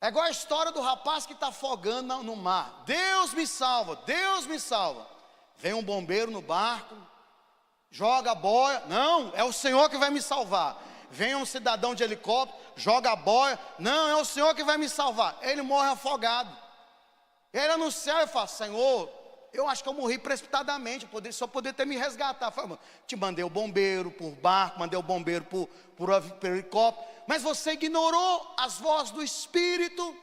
A: É igual a história do rapaz que está afogando no mar. Deus me salva, Deus me salva. Vem um bombeiro no barco, joga a boia. Não, é o Senhor que vai me salvar. Vem um cidadão de helicóptero, joga a boia. Não, é o Senhor que vai me salvar. Ele morre afogado. Ele no céu e fala, Senhor, eu acho que eu morri precipitadamente, só poder ter me resgatado. Fala, te mandei o bombeiro por barco, mandei o bombeiro por helicóptero, mas você ignorou as vozes do Espírito.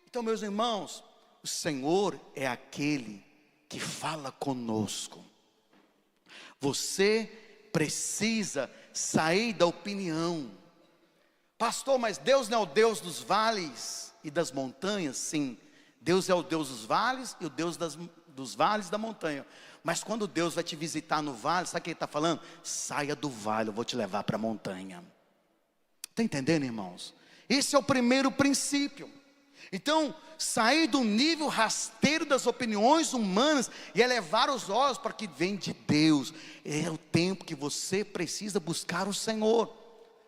A: Então, meus irmãos, o Senhor é aquele que fala conosco. Você precisa sair da opinião. Pastor, mas Deus não é o Deus dos vales e das montanhas? Sim, Deus é o Deus dos vales e o Deus dos vales da montanha. Mas quando Deus vai te visitar no vale, sabe o que Ele está falando? Saia do vale, eu vou te levar para a montanha. Está entendendo, irmãos? Esse é o primeiro princípio. Então, sair do nível rasteiro das opiniões humanas e elevar os olhos para o que vem de Deus. É o tempo que você precisa buscar o Senhor.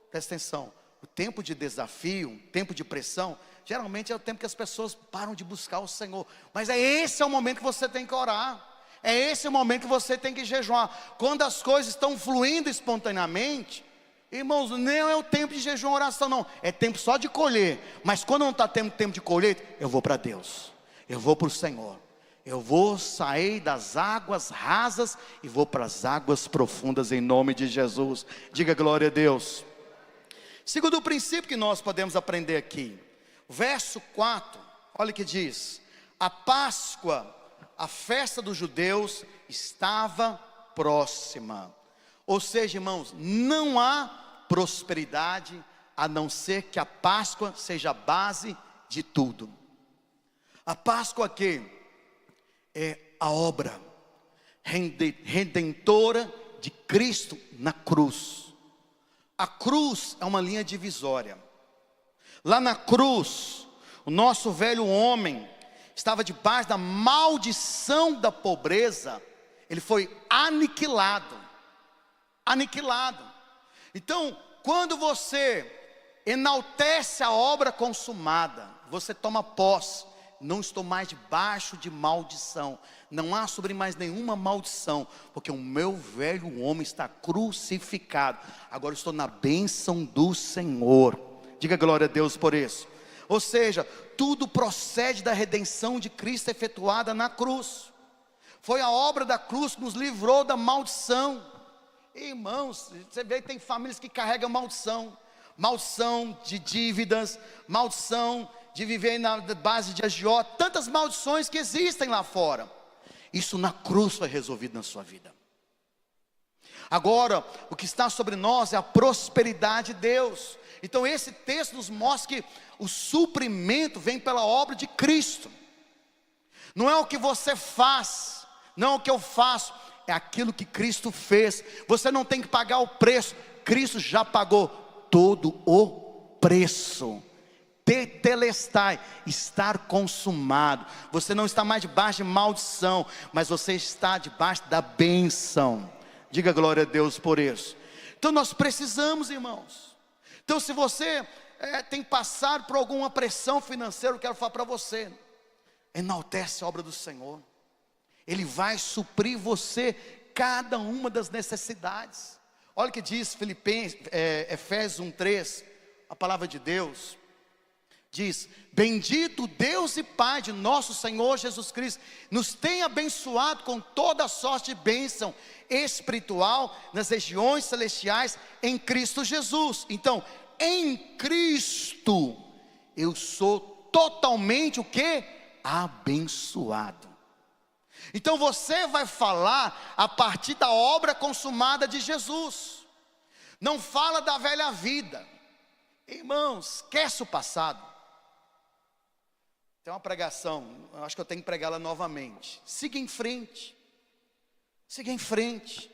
A: Presta atenção, o tempo de desafio, tempo de pressão, geralmente é o tempo que as pessoas param de buscar o Senhor. Mas esse é o momento que você tem que orar. É esse o momento que você tem que jejuar. Quando as coisas estão fluindo espontaneamente, irmãos, não é o tempo de jejum e oração não. É tempo só de colher. Mas quando não está tendo tempo de colheita, eu vou para Deus. Eu vou para o Senhor. Eu vou sair das águas rasas e vou para as águas profundas em nome de Jesus. Diga glória a Deus. Segundo princípio que nós podemos aprender aqui. Verso 4, olha o que diz. A Páscoa, a festa dos judeus, estava próxima. Ou seja, irmãos, não há prosperidade a não ser que a Páscoa seja a base de tudo. A Páscoa aqui é a obra redentora de Cristo na cruz. A cruz é uma linha divisória. Lá na cruz, o nosso velho homem estava debaixo da maldição da pobreza. Ele foi aniquilado. Aniquilado. Então, quando você enaltece a obra consumada, você toma posse. Não estou mais debaixo de maldição. Não há sobre mais nenhuma maldição, porque o meu velho homem está crucificado. Agora eu estou na bênção do Senhor. Diga glória a Deus por isso. Ou seja, tudo procede da redenção de Cristo efetuada na cruz. Foi a obra da cruz que nos livrou da maldição. Irmãos, você vê que tem famílias que carregam maldição. Maldição de dívidas, maldição de viver na base de agiota, tantas maldições que existem lá fora. Isso na cruz foi resolvido na sua vida. Agora, o que está sobre nós é a prosperidade de Deus. Então esse texto nos mostra que o suprimento vem pela obra de Cristo. Não é o que você faz, não é o que eu faço, é aquilo que Cristo fez. Você não tem que pagar o preço, Cristo já pagou todo o preço. Tetelestai, estar consumado. Você não está mais debaixo de maldição, mas você está debaixo da bênção. Diga glória a Deus por isso. Então nós precisamos, irmãos. Então se você tem passado por alguma pressão financeira, eu quero falar para você, enaltece a obra do Senhor. Ele vai suprir você cada uma das necessidades. Olha o que diz Efésios 1:3, a palavra de Deus. Diz: bendito Deus e Pai de nosso Senhor Jesus Cristo, nos tem abençoado com toda sorte de bênção espiritual nas regiões celestiais em Cristo Jesus. Então, em Cristo, eu sou totalmente o quê? Abençoado. Então você vai falar a partir da obra consumada de Jesus. Não fala da velha vida. Irmãos, esquece o passado. Tem uma pregação, eu acho que eu tenho que pregá-la novamente. Siga em frente. Siga em frente.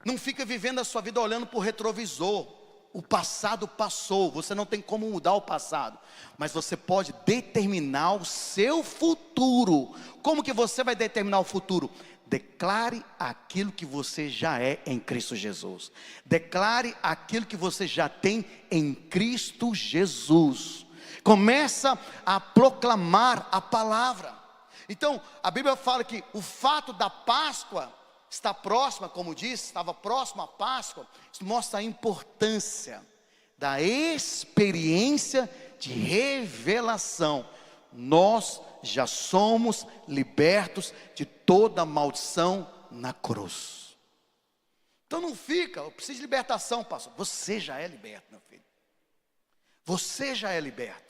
A: Não fica vivendo a sua vida olhando para o retrovisor. O passado passou, você não tem como mudar o passado, mas você pode determinar o seu futuro. Como que você vai determinar o futuro? Declare aquilo que você já é em Cristo Jesus. Declare aquilo que você já tem em Cristo Jesus. Começa a proclamar a palavra. Então a Bíblia fala que o fato da Páscoa está próxima, como disse, estava próximo à Páscoa. Isso mostra a importância da experiência de revelação. Nós já somos libertos de toda maldição na cruz. Então não fica, eu preciso de libertação, pastor. Você já é liberto, meu filho. Você já é liberto.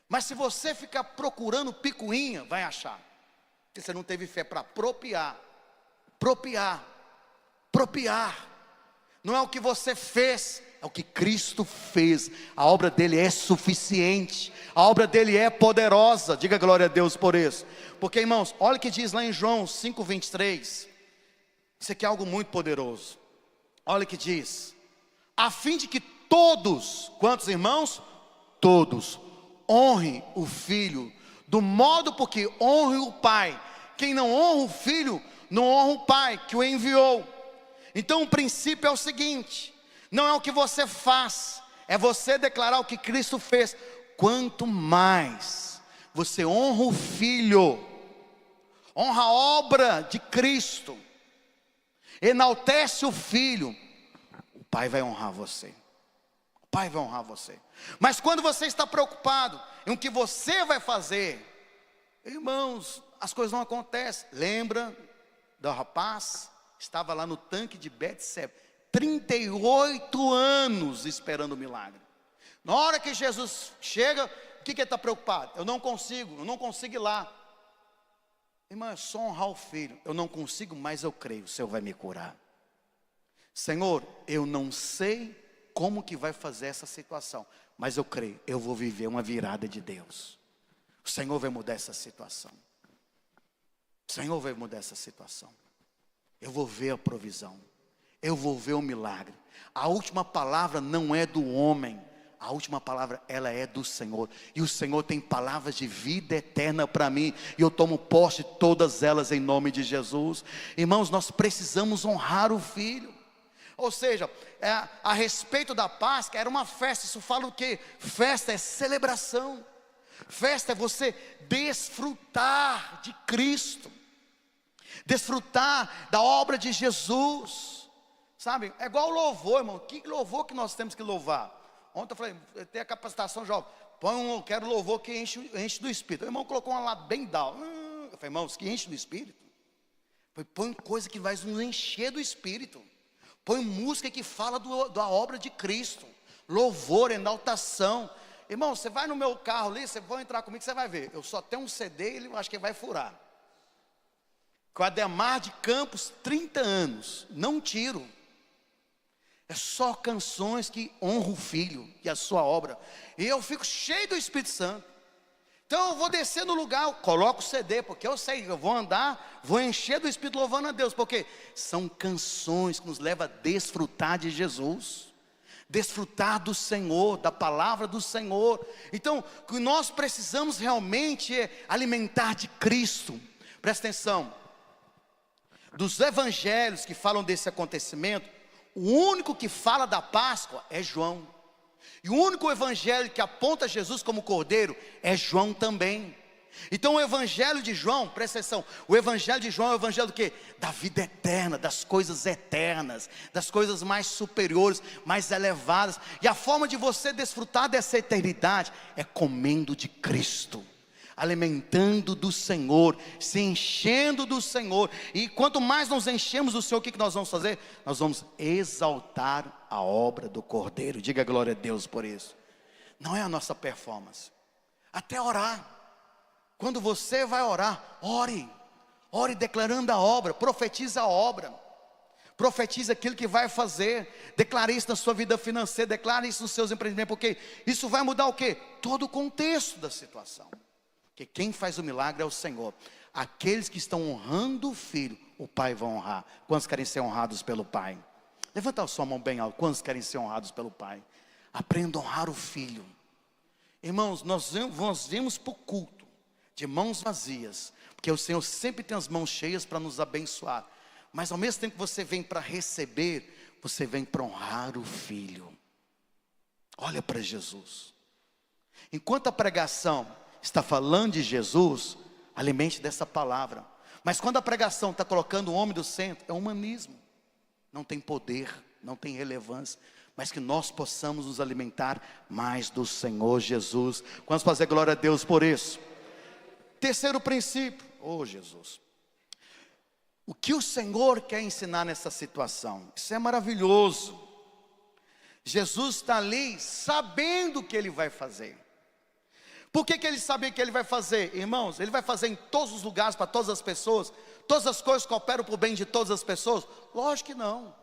A: Mas se você ficar procurando picuinha, vai achar. Porque você não teve fé para apropriar. Não é o que você fez, é o que Cristo fez. A obra dele é suficiente, a obra dele é poderosa. Diga glória a Deus por isso. Porque, irmãos, olha o que diz lá em João 5:23. Isso aqui é algo muito poderoso. Olha o que diz: a fim de que todos, quantos irmãos? Todos honrem o Filho, do modo porque honrem o Pai. Quem não honra o Filho, não honra o Pai que o enviou. Então o princípio é o seguinte: não é o que você faz, é você declarar o que Cristo fez. Quanto mais você honra o Filho, honra a obra de Cristo, enaltece o Filho, o Pai vai honrar você. O Pai vai honrar você. Mas quando você está preocupado em o que você vai fazer, irmãos, as coisas não acontecem. Lembra do rapaz? Estava lá no tanque de Betseba, 38 anos esperando o milagre. Na hora que Jesus chega, o que ele está preocupado? Eu não consigo ir lá. Irmão, é só honrar o Filho. Eu não consigo, mas eu creio, o Senhor vai me curar. Senhor, eu não sei como que vai fazer essa situação, mas eu creio, eu vou viver uma virada de Deus. O Senhor vai mudar essa situação. O Senhor vai mudar essa situação. Eu vou ver a provisão. Eu vou ver o milagre. A última palavra não é do homem. A última palavra, ela é do Senhor. E o Senhor tem palavras de vida eterna para mim. E eu tomo posse de todas elas em nome de Jesus. Irmãos, nós precisamos honrar o Filho. Ou seja, a respeito da Páscoa, era uma festa. Isso fala o quê? Festa é celebração. Festa é você desfrutar de Cristo. Desfrutar da obra de Jesus. Sabe, é igual louvor, irmão. Que louvor que nós temos que louvar? Ontem eu falei, tem a capacitação jovem. Quero louvor que enche do Espírito. O irmão colocou uma lá bem down. Eu falei, irmãos, que enche do Espírito? Põe coisa que vai nos encher do Espírito. Põe música que fala da obra de Cristo. Louvor, exaltação. Irmão, você vai no meu carro ali, você vai entrar comigo, você vai ver. Eu só tenho um CD, ele acho que vai furar. Com a Ademar de Campos, 30 anos. Não tiro. É só canções que honram o Filho e a sua obra. E eu fico cheio do Espírito Santo. Então eu vou descer no lugar, eu coloco o CD, porque eu sei, eu vou andar, vou encher do Espírito louvando a Deus. Porque são canções que nos levam a desfrutar de Jesus. Desfrutar do Senhor, da palavra do Senhor. Então, o que nós precisamos realmente é alimentar de Cristo. Presta atenção. Dos evangelhos que falam desse acontecimento, o único que fala da Páscoa é João. E o único evangelho que aponta Jesus como Cordeiro é João também. Então o evangelho de João, presta atenção, o evangelho de João é o evangelho do quê? Da vida eterna, das coisas eternas, das coisas mais superiores, mais elevadas. E a forma de você desfrutar dessa eternidade é comendo de Cristo, alimentando do Senhor, se enchendo do Senhor. E quanto mais nos enchemos do Senhor, o que nós vamos fazer? Nós vamos exaltar a obra do Cordeiro. Diga glória a Deus por isso. Não é a nossa performance. Até orar. Quando você vai orar, ore declarando a obra, profetiza a obra, profetiza aquilo que vai fazer, declare isso na sua vida financeira, declare isso nos seus empreendimentos, porque isso vai mudar o quê? Todo o contexto da situação. Porque quem faz o milagre é o Senhor. Aqueles que estão honrando o Filho, o Pai vai honrar. Quantos querem ser honrados pelo Pai? Levanta a sua mão bem alto. Quantos querem ser honrados pelo Pai? Aprenda a honrar o Filho. Irmãos, nós vimos para o culto de mãos vazias, porque o Senhor sempre tem as mãos cheias para nos abençoar. Mas ao mesmo tempo que você vem para receber, você vem para honrar o Filho. Olha para Jesus. Enquanto a pregação está falando de Jesus, alimente dessa palavra. Mas quando a pregação está colocando o homem do centro, é humanismo. Não tem poder, não tem relevância. Mas que nós possamos nos alimentar mais do Senhor Jesus. Vamos fazer glória a Deus por isso. Terceiro princípio, Jesus. O que o Senhor quer ensinar nessa situação? Isso é maravilhoso. Jesus está ali sabendo o que Ele vai fazer. Por que Ele sabe o que Ele vai fazer? Irmãos, Ele vai fazer em todos os lugares, para todas as pessoas. Todas as coisas cooperam para o bem de todas as pessoas? Lógico que não.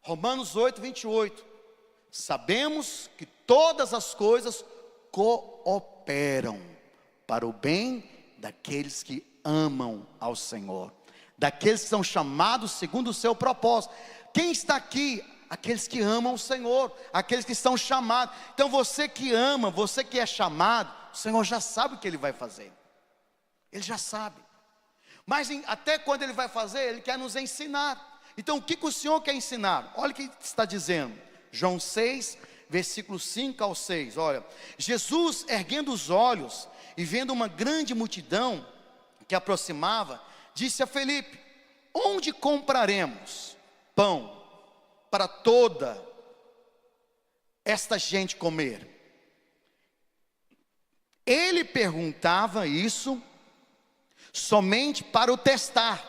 A: Romanos 8, 28. Sabemos que todas as coisas cooperam para o bem daqueles que amam ao Senhor, daqueles que são chamados segundo o seu propósito. Quem está aqui? Aqueles que amam o Senhor, aqueles que são chamados. Então você que ama, você que é chamado, o Senhor já sabe o que Ele vai fazer. Ele já sabe. Mas até quando Ele vai fazer, Ele quer nos ensinar. Então o que o Senhor quer ensinar? Olha o que está dizendo João 6, versículos 5 ao 6, olha. Jesus, erguendo os olhos e vendo uma grande multidão que aproximava, disse a Felipe: onde compraremos pão para toda esta gente comer? Ele perguntava isso somente para o testar,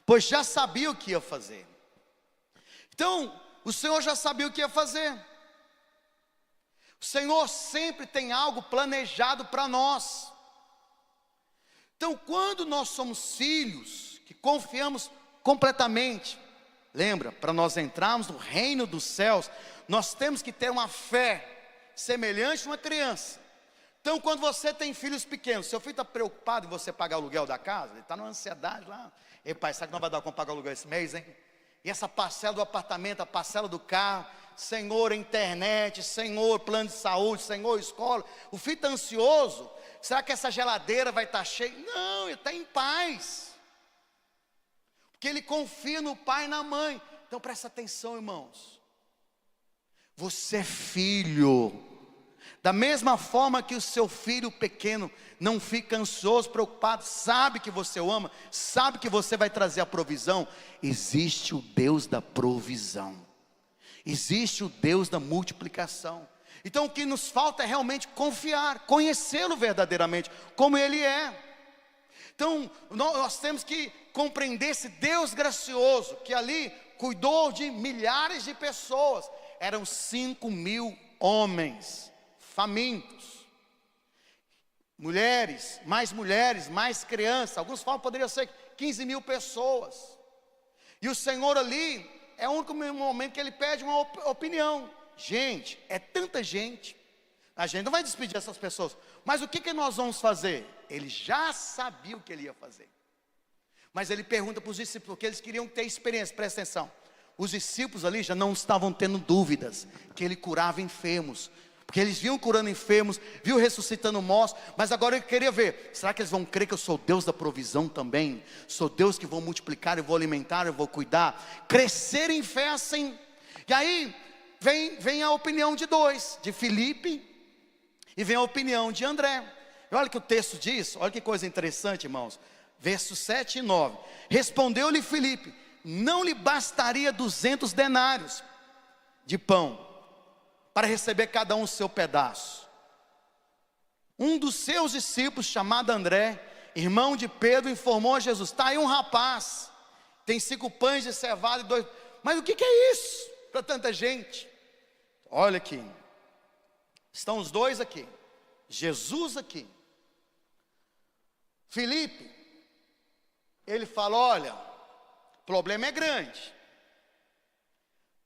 A: pois já sabia o que ia fazer. Então, o Senhor já sabia o que ia fazer. O Senhor sempre tem algo planejado para nós. Então, quando nós somos filhos, que confiamos completamente, lembra, para nós entrarmos no reino dos céus, nós temos que ter uma fé semelhante a uma criança. Então, quando você tem filhos pequenos, seu filho está preocupado em você pagar o aluguel da casa, ele está numa ansiedade lá. Ei, pai, sabe que não vai dar como pagar o aluguel esse mês, hein? E essa parcela do apartamento, a parcela do carro, Senhor, internet, Senhor, plano de saúde, Senhor, escola. O filho está ansioso. Será que essa geladeira vai estar cheia? Não, ele está em paz, porque ele confia no pai e na mãe. Então presta atenção, irmãos. Você é filho. Da mesma forma que o seu filho pequeno não fica ansioso, preocupado, sabe que você o ama, sabe que você vai trazer a provisão, existe o Deus da provisão, existe o Deus da multiplicação. Então o que nos falta é realmente confiar, conhecê-lo verdadeiramente, como Ele é. Então nós temos que compreender esse Deus gracioso, que ali cuidou de milhares de pessoas. Eram 5.000 homens famintos, mulheres, mais crianças. Alguns falam que poderia ser 15.000 pessoas. E o Senhor ali, é o único momento que Ele pede uma opinião. Gente, é tanta gente, a gente não vai despedir essas pessoas, mas o que nós vamos fazer? Ele já sabia o que Ele ia fazer, mas Ele pergunta para os discípulos, porque eles queriam ter experiência. Presta atenção, os discípulos ali já não estavam tendo dúvidas que Ele curava enfermos, porque eles viam curando enfermos, viam ressuscitando mortos, mas agora ele queria ver, será que eles vão crer que eu sou Deus da provisão também? Sou Deus que vou multiplicar, eu vou alimentar, eu vou cuidar, crescer em fé assim. E aí vem a opinião de dois, de Felipe, e vem a opinião de André. E olha o que o texto diz, olha que coisa interessante, irmãos, versos 7 e 9, respondeu-lhe Felipe, não lhe bastaria 200 denários de pão, para receber cada um o seu pedaço? Um dos seus discípulos, chamado André, irmão de Pedro, informou a Jesus, está aí um rapaz, tem 5 pães de cevada e 2, mas o que é isso para tanta gente? Olha aqui, estão os dois aqui, Jesus aqui, Felipe, ele fala, olha, o problema é grande,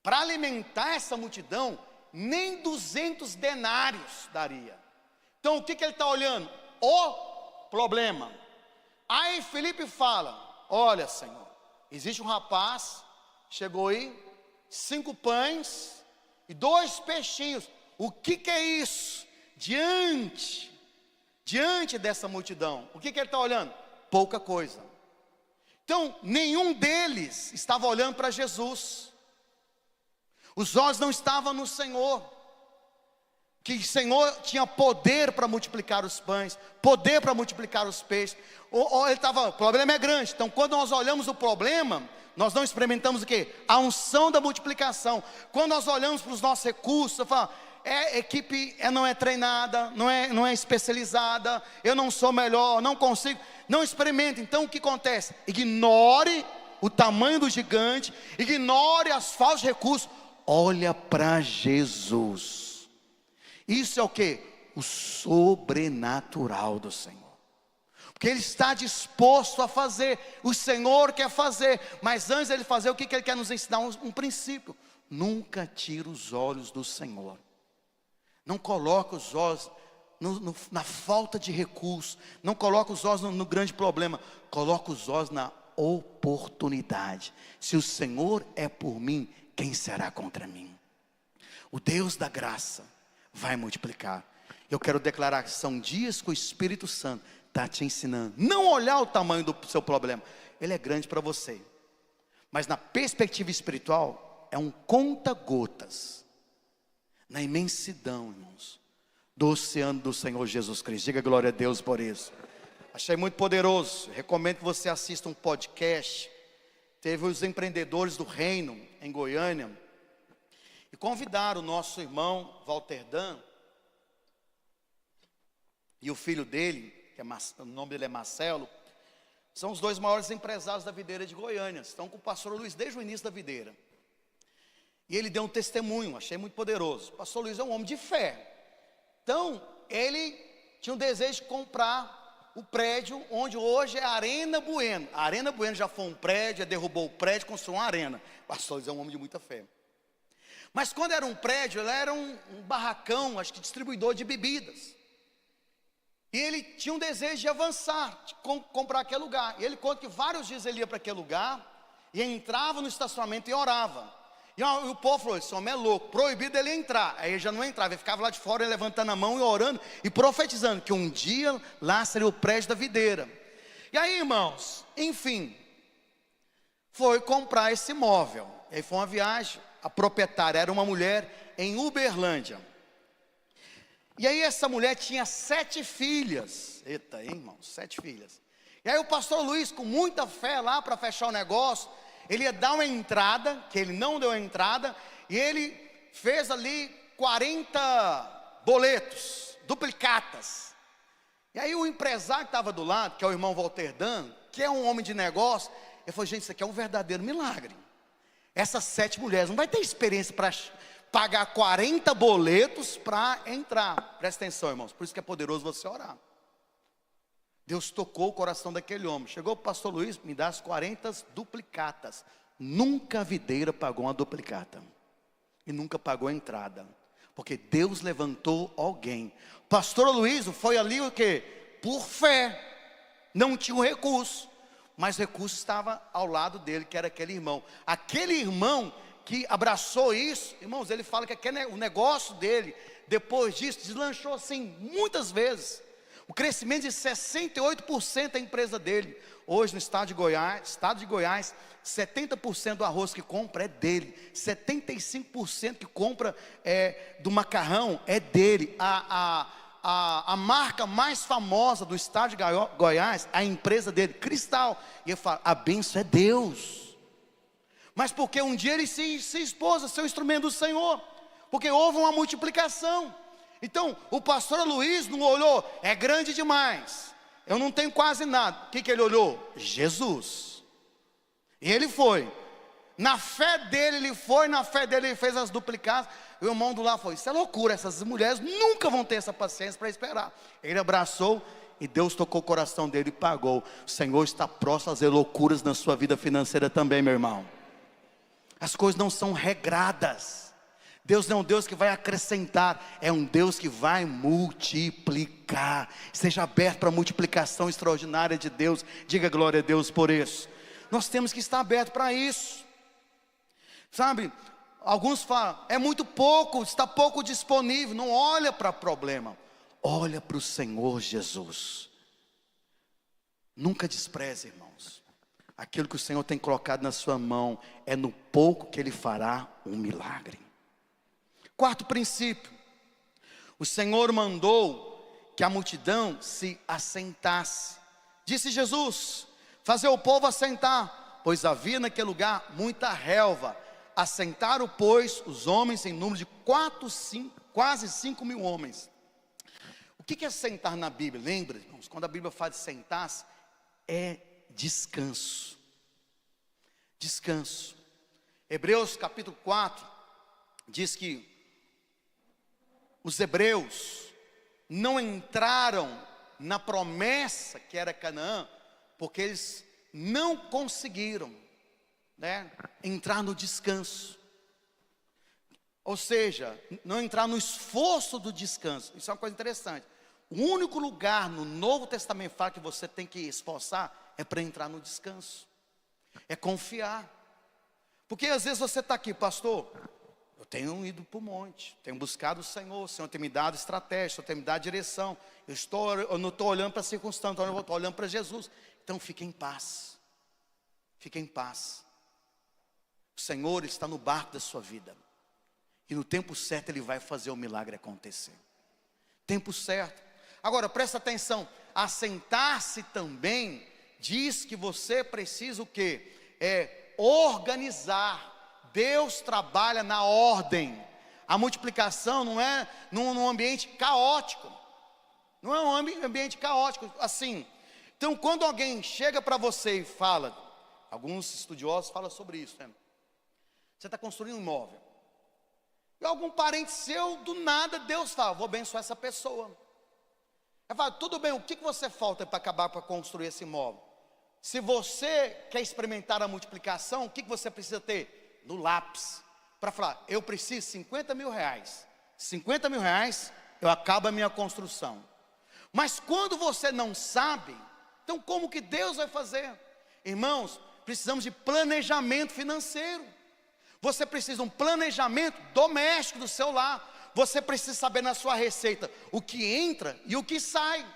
A: para alimentar essa multidão, nem 200 denários daria. Então o que ele está olhando? O problema. Aí Felipe fala, olha Senhor, existe um rapaz, chegou aí, 5 pães e 2 peixinhos, o que é isso? Diante dessa multidão, o que ele está olhando? Pouca coisa. Então nenhum deles estava olhando para Jesus, os olhos não estavam no Senhor, que o Senhor tinha poder para multiplicar os pães, poder para multiplicar os peixes. Ou ele estava, o problema é grande. Então quando nós olhamos o problema, nós não experimentamos o quê? A unção da multiplicação. Quando nós olhamos para os nossos recursos, falamos, equipe não é treinada, não é especializada, eu não sou melhor, não consigo, não experimenta. Então o que acontece? Ignore o tamanho do gigante, ignore as falsos recursos, olha para Jesus. Isso é o que? O sobrenatural do Senhor, porque Ele está disposto a fazer, o Senhor quer fazer, mas antes de Ele fazer, o que Ele quer nos ensinar? Um princípio, nunca tira os olhos do Senhor, não coloca os olhos na falta de recursos, não coloca os olhos no grande problema, coloca os olhos na oportunidade. Se o Senhor é por mim, quem será contra mim? O Deus da graça vai multiplicar. Eu quero declarar que são dias que o Espírito Santo está te ensinando, não olhar o tamanho do seu problema, ele é grande para você, mas na perspectiva espiritual, é um conta-gotas na imensidão, irmãos, do oceano do Senhor Jesus Cristo. Diga glória a Deus por isso. Achei muito poderoso. Recomendo que você assista um podcast. Teve os empreendedores do reino em Goiânia e convidaram o nosso irmão Walter Dan e o filho dele, o nome dele é Marcelo. São os dois maiores empresários da videira de Goiânia. Estão com o pastor Luiz desde o início da videira. E ele deu um testemunho, achei muito poderoso. O pastor Luiz é um homem de fé. Então, ele tinha um desejo de comprar o prédio onde hoje é a Arena Bueno. A Arena Bueno já foi um prédio, derrubou o prédio, construiu uma arena. O pastor Luiz é um homem de muita fé. Mas quando era um prédio, ele era um barracão, acho que distribuidor de bebidas. E ele tinha um desejo de avançar, de comprar aquele lugar. E ele conta que vários dias ele ia para aquele lugar e entrava no estacionamento e orava. E o povo falou: esse homem é louco, proibido ele entrar. Aí ele já não entrava, ele ficava lá de fora, levantando a mão e orando e profetizando que um dia lá seria o prédio da videira. E aí, irmãos, enfim, foi comprar esse imóvel. Aí foi uma viagem, a proprietária era uma mulher em Uberlândia. E aí essa mulher tinha 7 filhas. Eita, hein, irmãos, 7 filhas. E aí o pastor Luiz, com muita fé lá para fechar o negócio, ele ia dar uma entrada, que ele não deu a entrada, e ele fez ali 40 boletos, duplicatas. E aí o empresário que estava do lado, que é o irmão Walter Dan, que é um homem de negócio, ele falou: gente, isso aqui é um verdadeiro milagre. Essas 7 mulheres não vai ter experiência para pagar 40 boletos para entrar. Presta atenção, irmãos, por isso que é poderoso você orar. Deus tocou o coração daquele homem. Chegou o pastor Luiz, me dá as 40 duplicatas. Nunca a videira pagou uma duplicata. E nunca pagou a entrada. Porque Deus levantou alguém. O pastor Luiz foi ali o quê? Por fé. Não tinha o recurso. Mas o recurso estava ao lado dele, que era aquele irmão. Aquele irmão que abraçou isso, irmãos, ele fala que o negócio dele, depois disso, deslanchou assim, muitas vezes. O crescimento de 68% da empresa dele. Hoje no estado de Goiás, 70% do arroz que compra é dele. 75% que compra do macarrão é dele. A marca mais famosa do estado de Goiás, a empresa dele, Cristal. E ele fala: a bênção é Deus. Mas porque um dia ele se expôs a ser o instrumento do Senhor. Porque houve uma multiplicação. Então, o pastor Luiz não olhou: é grande demais, eu não tenho quase nada. O que ele olhou? Jesus. E ele foi. Na fé dele ele foi, na fé dele ele fez as duplicadas. O irmão do lado falou: isso é loucura, essas mulheres nunca vão ter essa paciência para esperar. Ele abraçou e Deus tocou o coração dele e pagou. O Senhor está próximo a fazer loucuras na sua vida financeira também, meu irmão. As coisas não são regradas. Deus não é um Deus que vai acrescentar, é um Deus que vai multiplicar. Seja aberto para a multiplicação extraordinária de Deus. Diga glória a Deus por isso. Nós temos que estar aberto para isso. Sabe, alguns falam: é muito pouco, está pouco disponível. Não olha para o problema, olha para o Senhor Jesus. Nunca despreze, irmãos. Aquilo que o Senhor tem colocado na sua mão, é no pouco que Ele fará um milagre. Quarto princípio: o Senhor mandou que a multidão se assentasse. Disse Jesus: fazer o povo assentar, pois havia naquele lugar muita relva. Assentaram, pois, os homens em número de quase 5 mil homens. O que é sentar na Bíblia? Lembra, irmãos, quando a Bíblia fala de sentar-se, é descanso. Descanso. Hebreus capítulo 4 diz que os hebreus não entraram na promessa que era Canaã, porque eles não conseguiram, entrar no descanso. Ou seja, não entrar no esforço do descanso. Isso é uma coisa interessante. O único lugar no Novo Testamento fala que você tem que esforçar é para entrar no descanso. É confiar. Porque às vezes você está aqui: pastor, eu tenho ido para o monte, tenho buscado o Senhor tem me dado estratégia, o Senhor tem me dado direção. Eu não estou olhando para a circunstância, eu estou olhando para Jesus. Então fique em paz. Fique em paz. O Senhor está no barco da sua vida. E no tempo certo Ele vai fazer o milagre acontecer. Tempo certo. Agora presta atenção. Assentar-se também diz que você precisa o quê? Organizar. Deus trabalha na ordem. A multiplicação não é num ambiente caótico. Não é um ambiente caótico assim. Então quando alguém chega para você e fala, alguns estudiosos falam sobre isso, né? Você está construindo um imóvel. E algum parente seu, do nada, Deus fala, vou abençoar essa pessoa. Ele fala, tudo bem, o que você falta para acabar para construir esse imóvel? Se você quer experimentar a multiplicação, o que você precisa ter? No lápis. Para falar, eu preciso de 50 mil reais. 50 mil reais, eu acabo a minha construção. Mas quando você não sabe, então como que Deus vai fazer? Irmãos, precisamos de planejamento financeiro. Você precisa de um planejamento doméstico do seu lar. Você precisa saber na sua receita o que entra e o que sai.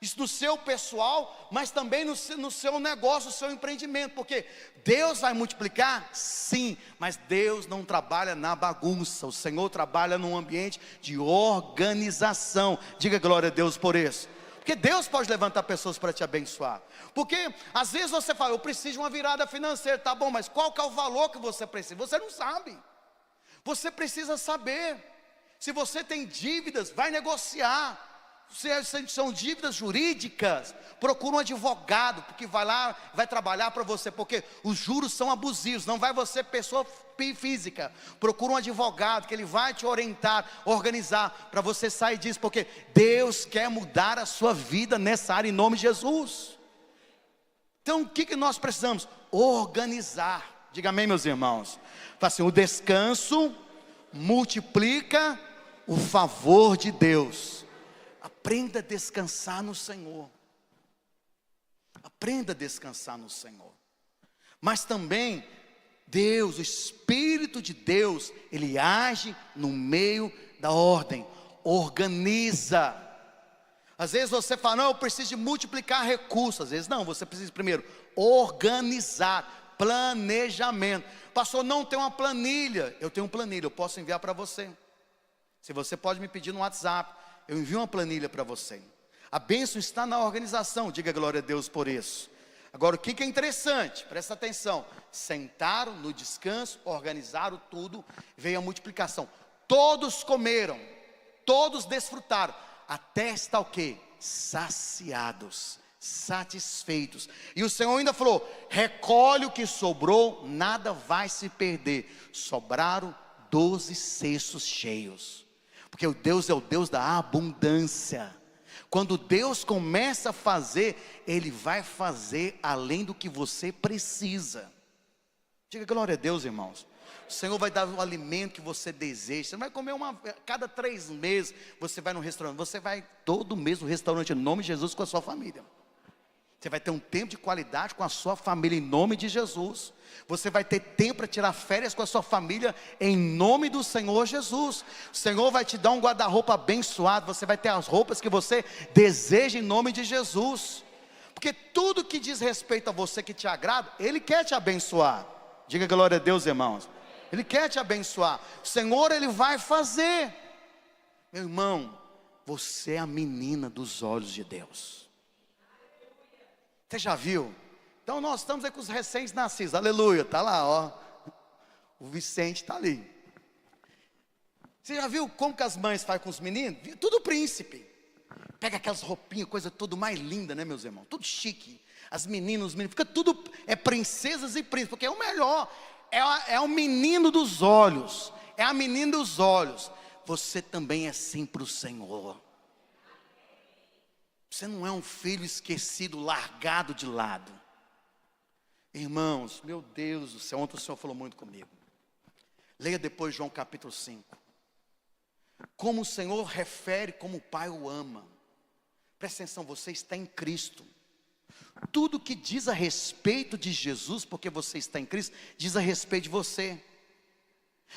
A: Isso no seu pessoal, mas também no seu negócio, no seu empreendimento. Porque Deus vai multiplicar? Sim, mas Deus não trabalha na bagunça. O Senhor trabalha num ambiente de organização. Diga glória a Deus por isso. Porque Deus pode levantar pessoas para te abençoar. Porque às vezes você fala, eu preciso de uma virada financeira. Tá bom, mas qual que é o valor que você precisa? Você não sabe. Você precisa saber. Se você tem dívidas, vai negociar. Se são dívidas jurídicas, procura um advogado, porque vai lá, vai trabalhar para você, porque os juros são abusivos, não vai você, pessoa física. Procura um advogado, que ele vai te orientar, organizar, para você sair disso, porque Deus quer mudar a sua vida nessa área, em nome de Jesus. Então o que nós precisamos? Organizar. Diga amém, meus irmãos. Fala assim, o descanso multiplica o favor de Deus. Aprenda a descansar no Senhor. Aprenda a descansar no Senhor. Mas também Deus, o Espírito de Deus, Ele age no meio da ordem. Organiza. Às vezes você fala, não, eu preciso de multiplicar recursos. Às vezes não, você precisa primeiro organizar, planejamento. Pastor, não tem uma planilha. Eu tenho uma planilha, eu posso enviar para você. Se você pode me pedir no WhatsApp, eu envio uma planilha para você. A bênção está na organização, diga glória a Deus por isso. Agora o que é interessante, presta atenção. Sentaram no descanso, organizaram tudo, veio a multiplicação. Todos comeram, todos desfrutaram, até estar o quê? Saciados, satisfeitos. E o Senhor ainda falou, recolhe o que sobrou, nada vai se perder. Sobraram 12 cestos cheios. Porque o Deus é o Deus da abundância. Quando Deus começa a fazer, Ele vai fazer além do que você precisa. Diga glória a Deus, irmãos. O Senhor vai dar o alimento que você deseja. Você não vai comer cada 3 meses, você vai no restaurante. Você vai todo mês no restaurante, em nome de Jesus, com a sua família. Você vai ter um tempo de qualidade com a sua família, em nome de Jesus. Você vai ter tempo para tirar férias com a sua família, em nome do Senhor Jesus. O Senhor vai te dar um guarda-roupa abençoado. Você vai ter as roupas que você deseja, em nome de Jesus. Porque tudo que diz respeito a você, que te agrada, Ele quer te abençoar. Diga glória a Deus, irmãos. Ele quer te abençoar. O Senhor, Ele vai fazer. Meu irmão, você é a menina dos olhos de Deus. Você já viu? Então nós estamos aí com os recém-nascidos, aleluia, está lá, ó. O Vicente está ali. Você já viu como que as mães fazem com os meninos? Tudo príncipe. Pega aquelas roupinhas, coisa tudo mais linda, né, meus irmãos? Tudo chique. As meninas, os meninos, fica tudo, princesas e príncipes, porque é o melhor. É o menino dos olhos. É a menina dos olhos. Você também é sim para o Senhor. Você não é um filho esquecido, largado de lado. Irmãos, meu Deus do céu, ontem o Senhor falou muito comigo. Leia depois João capítulo 5. Como o Senhor refere como o Pai o ama. Presta atenção, você está em Cristo. Tudo que diz a respeito de Jesus, porque você está em Cristo, diz a respeito de você.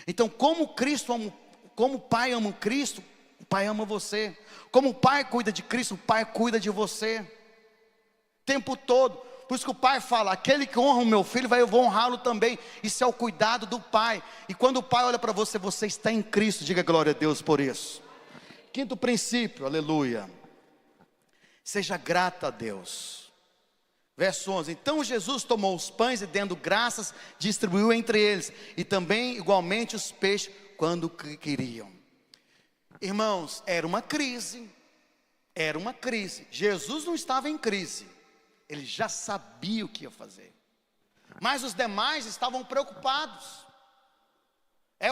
A: Então, como o Pai ama o Cristo, o Pai ama você. Como o Pai cuida de Cristo, o Pai cuida de você. O tempo todo. Por isso que o pai fala: aquele que honra o meu filho, eu vou honrá-lo também. Isso é o cuidado do pai. E quando o pai olha para você, você está em Cristo. Diga glória a Deus por isso. Quinto princípio, aleluia: seja grato a Deus. Verso 11: então Jesus tomou os pães e, dando graças, distribuiu entre eles, e também igualmente os peixes, quando queriam. Irmãos, era uma crise. Jesus não estava em crise, ele já sabia o que ia fazer, mas os demais estavam preocupados.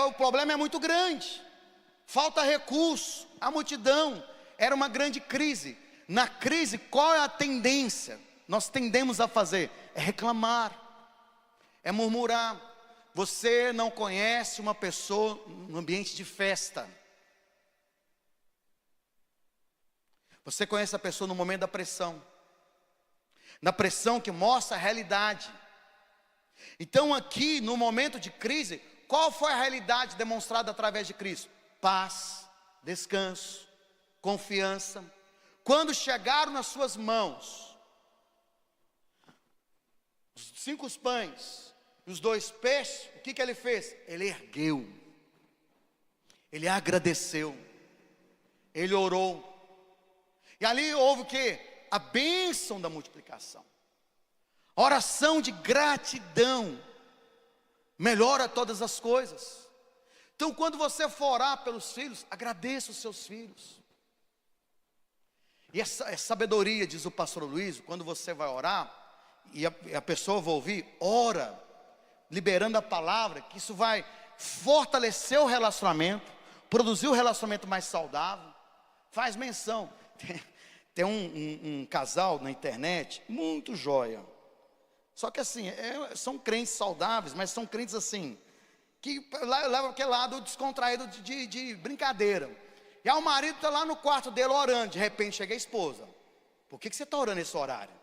A: O problema é muito grande, falta recurso, a multidão, era uma grande crise. Na crise, qual é a tendência? Nós tendemos a fazer, é reclamar, é murmurar. Você não conhece uma pessoa no ambiente de festa. Você conhece a pessoa no momento da pressão, na pressão que mostra a realidade. Então aqui, no momento de crise, qual foi a realidade demonstrada através de Cristo? Paz, descanso, confiança. Quando chegaram nas suas mãos os 5 pães e os 2 peixes, o que ele fez? Ele ergueu, ele agradeceu, ele orou. E ali houve o quê? A bênção da multiplicação. A oração de gratidão melhora todas as coisas. Então, quando você for orar pelos filhos, agradeça os seus filhos. E essa sabedoria, diz o pastor Luiz, quando você vai orar, e a pessoa vai ouvir, ora, liberando a palavra, que isso vai fortalecer o relacionamento, produzir um relacionamento mais saudável. Faz menção. Tem um casal na internet, muito joia. Só que assim, são crentes saudáveis, mas são crentes assim, que levam aquele lado descontraído de brincadeira. E aí o marido está lá no quarto dele orando, de repente chega a esposa: por que você está orando nesse horário?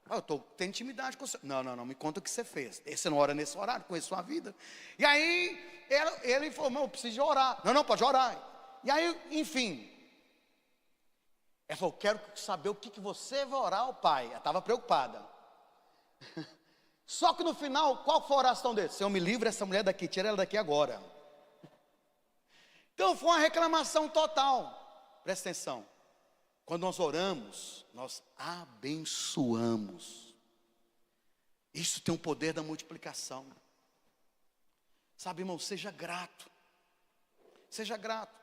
A: Eu estou tendo intimidade com você. Não, me conta o que você fez. Você não ora nesse horário, conheço sua vida. E aí ele falou: não, eu preciso de orar. Não, pode orar. E aí, enfim, ela falou: quero saber o que você vai orar ao pai. Ela estava preocupada. Só que no final, qual foi a oração dele? Senhor, me livre essa mulher daqui, tira ela daqui agora. Então foi uma reclamação total. Presta atenção. Quando nós oramos, nós abençoamos. Isso tem o poder da multiplicação. Sabe, irmão, seja grato. Seja grato.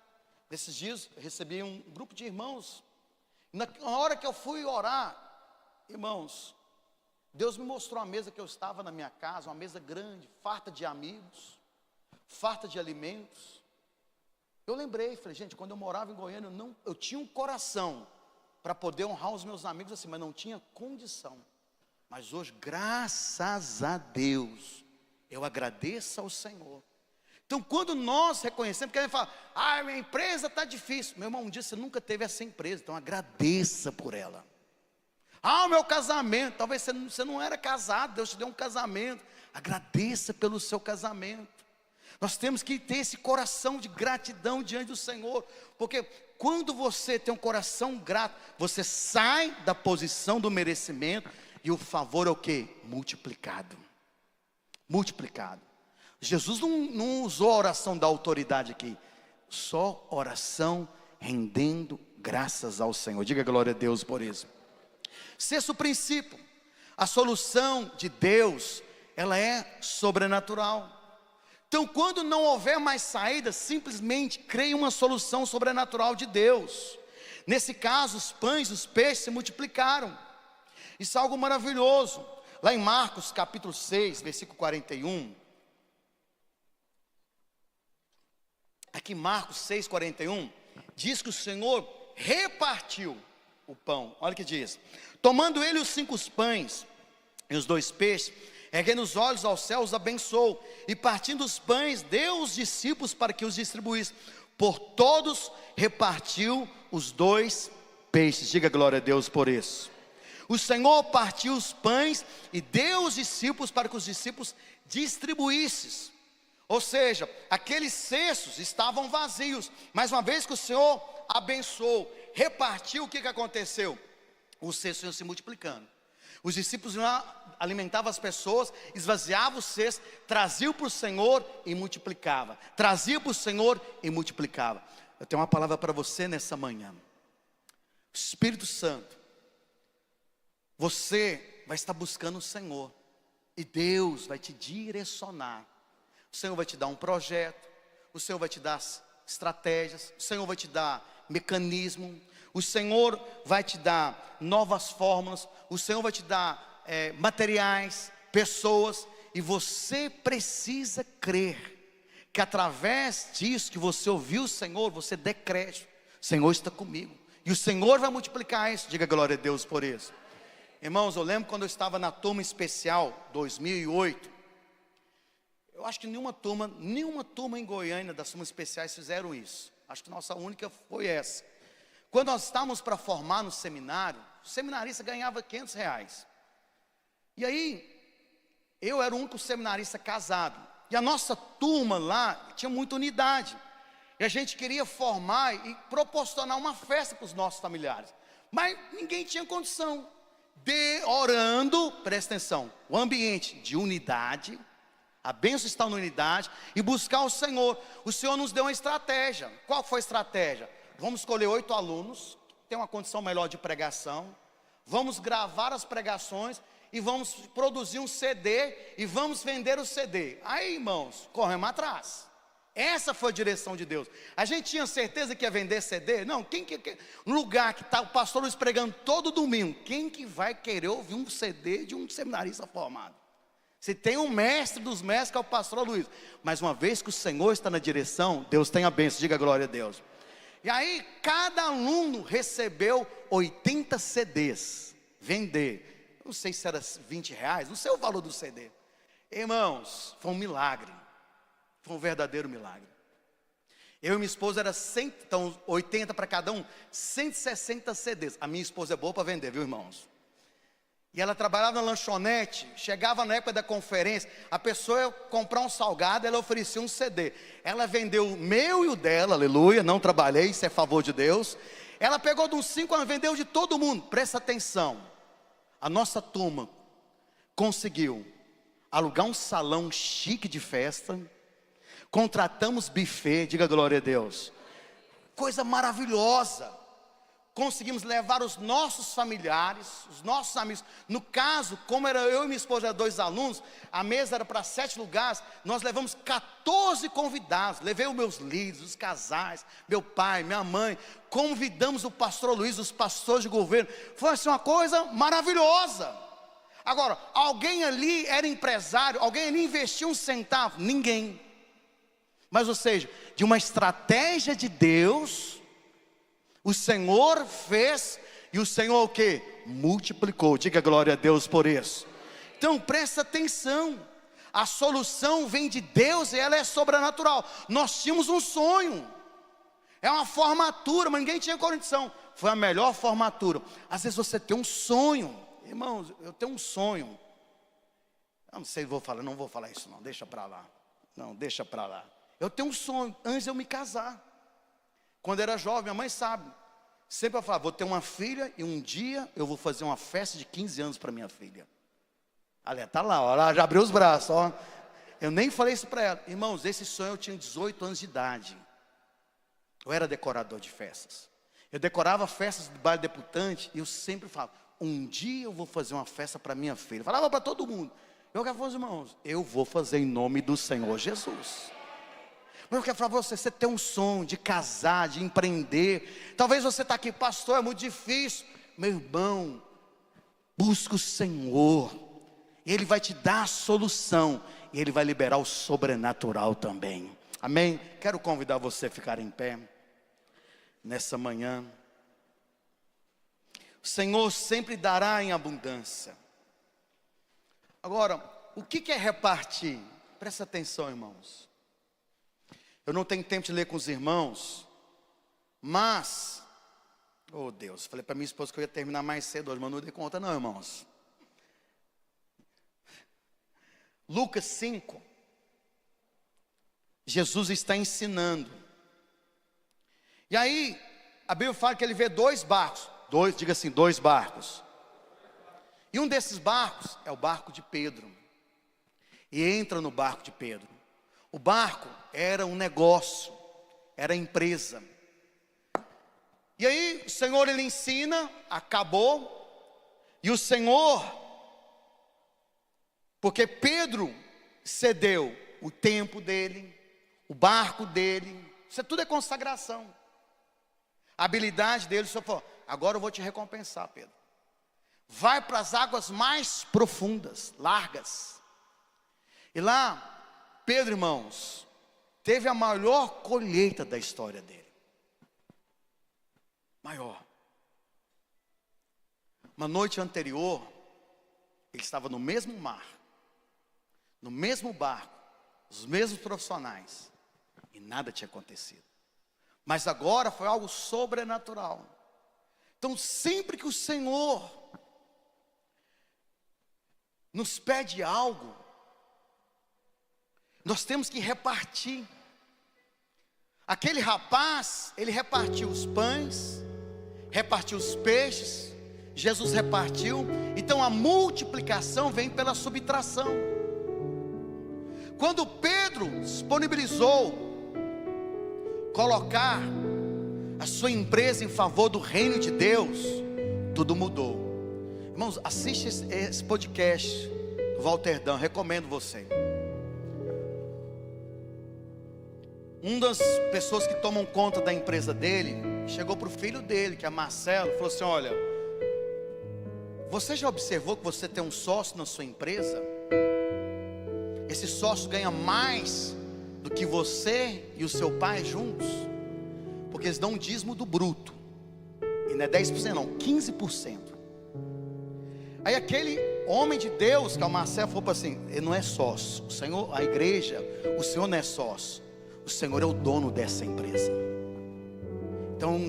A: Nesses dias eu recebi um grupo de irmãos. Na hora que eu fui orar, irmãos, Deus me mostrou a mesa que eu estava na minha casa, uma mesa grande, farta de amigos, farta de alimentos. Eu lembrei, falei: gente, quando eu morava em Goiânia, eu tinha um coração para poder honrar os meus amigos assim, mas não tinha condição. Mas hoje, graças a Deus, eu agradeço ao Senhor. Então, quando nós reconhecemos, porque a gente fala: minha empresa está difícil. Meu irmão, um dia você nunca teve essa empresa, então agradeça por ela. O meu casamento, talvez você não era casado, Deus te deu um casamento. Agradeça pelo seu casamento. Nós temos que ter esse coração de gratidão diante do Senhor, porque quando você tem um coração grato, você sai da posição do merecimento, e o favor é o quê? Multiplicado. Multiplicado. Jesus não usou a oração da autoridade aqui, só oração rendendo graças ao Senhor. Diga glória a Deus por isso. Sexto princípio: a solução de Deus, ela é sobrenatural. Então, quando não houver mais saída, simplesmente creia uma solução sobrenatural de Deus. Nesse caso, os pães e os peixes se multiplicaram. Isso é algo maravilhoso. Lá em Marcos capítulo 6, versículo 41. Aqui Marcos 6, 41, diz que o Senhor repartiu o pão. Olha o que diz: tomando ele os 5 pães e os 2 peixes, erguendo os olhos aos céus, os abençoou, e partindo os pães, deu os discípulos para que os distribuíssem. Por todos repartiu os 2 peixes. Diga glória a Deus por isso. O Senhor partiu os pães e deu os discípulos para que os discípulos distribuíssem. Ou seja, aqueles cestos estavam vazios, mas uma vez que o Senhor abençoou, repartiu, o que aconteceu? Os cestos iam se multiplicando. Os discípulos iam lá, alimentavam as pessoas, esvaziavam os cestos, traziam para o Senhor e multiplicava. Trazia para o Senhor e multiplicava. Eu tenho uma palavra para você nessa manhã. Espírito Santo, você vai estar buscando o Senhor, e Deus vai te direcionar. O Senhor vai te dar um projeto, o Senhor vai te dar estratégias, o Senhor vai te dar mecanismo, o Senhor vai te dar novas fórmulas, o Senhor vai te dar materiais, pessoas, e você precisa crer que através disso que você ouviu o Senhor, você decrete: o Senhor está comigo, e o Senhor vai multiplicar isso. Diga glória a Deus por isso. Irmãos, eu lembro quando eu estava na turma especial 2008, eu acho que nenhuma turma em Goiânia das turmas especiais fizeram isso. Acho que nossa única foi essa. Quando nós estávamos para formar no seminário, o seminarista ganhava R$500. E aí, eu era o único seminarista casado. E a nossa turma lá tinha muita unidade. E a gente queria formar e proporcionar uma festa para os nossos familiares. Mas ninguém tinha condição. Orando, presta atenção, o ambiente de unidade, a bênção está na unidade, e buscar o Senhor. O Senhor nos deu uma estratégia. Qual foi a estratégia? Vamos escolher 8 alunos, que tem uma condição melhor de pregação. Vamos gravar as pregações e vamos produzir um CD e vamos vender o CD. Aí, irmãos, corremos atrás. Essa foi a direção de Deus. A gente tinha certeza que ia vender CD? Não, no lugar que está o pastor Luiz pregando todo domingo, quem que vai querer ouvir um CD de um seminarista formado? Se tem um mestre dos mestres, que é o pastor Luiz. Mas uma vez que o Senhor está na direção, Deus tem a bênção, diga glória a Deus. E aí, cada aluno recebeu 80 CDs, vender. Não sei se era R$20, não sei o valor do CD. Irmãos, foi um milagre. Foi um verdadeiro milagre. Eu e minha esposa era 100, então 80 para cada um, 160 CDs. A minha esposa é boa para vender, viu, irmãos? E ela trabalhava na lanchonete. Chegava na época da conferência, a pessoa ia comprar um salgado, ela oferecia um CD. Ela vendeu o meu e o dela, aleluia, não trabalhei, isso é favor de Deus. Ela pegou de uns 5, ela vendeu de todo mundo. Presta atenção, a nossa turma conseguiu alugar um salão chique de festa. Contratamos buffet, diga glória a Deus. Coisa maravilhosa. Conseguimos levar os nossos familiares, os nossos amigos. No caso, como era eu e minha esposa, 2 alunos, a mesa era para 7 lugares. Nós levamos 14 convidados. Levei os meus líderes, os casais, meu pai, minha mãe. Convidamos o pastor Luiz, os pastores de governo. Foi assim uma coisa maravilhosa. Agora, alguém ali era empresário, alguém ali investiu um centavo? Ninguém. Mas, ou seja, de uma estratégia de Deus, o Senhor fez, e o Senhor o quê? Multiplicou. Diga glória a Deus por isso. Então, presta atenção. A solução vem de Deus e ela é sobrenatural. Nós tínhamos um sonho. É uma formatura, mas ninguém tinha condição. Foi a melhor formatura. Às vezes você tem um sonho. Irmãos, eu tenho um sonho. Eu não sei, não vou falar isso não, deixa para lá. Não, deixa para lá. Eu tenho um sonho, antes de eu me casar. Quando eu era jovem, minha mãe sabe. Sempre eu falava, vou ter uma filha e um dia eu vou fazer uma festa de 15 anos para minha filha. Ali, está lá, ó, ela já abriu os braços, ó. Eu nem falei isso para ela. Irmãos, esse sonho eu tinha 18 anos de idade. Eu era decorador de festas. Eu decorava festas do baile debutante e eu sempre falava, um dia eu vou fazer uma festa para minha filha. Eu falava para todo mundo. Eu quero fazer, irmãos, eu vou fazer em nome do Senhor Jesus. Mas eu quero falar para você, você tem um sonho de casar, de empreender. Talvez você está aqui, pastor, é muito difícil. Meu irmão, busca o Senhor. Ele vai te dar a solução. E Ele vai liberar o sobrenatural também. Amém? Quero convidar você a ficar em pé nessa manhã. O Senhor sempre dará em abundância. Agora, o que é repartir? Presta atenção, irmãos. Eu não tenho tempo de ler com os irmãos, mas, oh Deus, falei para minha esposa que eu ia terminar mais cedo hoje, mas não dei conta não, irmãos. Lucas 5, Jesus está ensinando. E aí, a Bíblia fala que ele vê 2 barcos. Diga assim, 2 barcos. E um desses barcos é o barco de Pedro. E entra no barco de Pedro. O barco era um negócio, era empresa. E aí o Senhor ele ensina, acabou. E o Senhor, porque Pedro cedeu o tempo dele, o barco dele, isso tudo é consagração. A habilidade dele, o Senhor falou, agora eu vou te recompensar, Pedro. Vai para as águas mais profundas, largas. E lá, Pedro, irmãos, teve a maior colheita da história dele. Maior. Uma noite anterior, ele estava no mesmo mar, no mesmo barco, os mesmos profissionais, e nada tinha acontecido. Mas agora foi algo sobrenatural. Então sempre que o Senhor nos pede algo, nós temos que repartir. Aquele rapaz, ele repartiu os pães, repartiu os peixes, Jesus repartiu. Então a multiplicação vem pela subtração. Quando Pedro disponibilizou colocar a sua empresa em favor do reino de Deus, tudo mudou. Irmãos, assiste esse podcast do Walter Dan, recomendo você. Uma das pessoas que tomam conta da empresa dele chegou para o filho dele, que é Marcelo, e falou assim: olha, você já observou que você tem um sócio na sua empresa? Esse sócio ganha mais do que você e o seu pai juntos, porque eles dão um dízimo do bruto, e não é 10% não, 15%. Aí aquele homem de Deus, que é o Marcelo, falou assim: ele não é sócio, o Senhor, a igreja, o Senhor não é sócio, o Senhor é o dono dessa empresa. Então,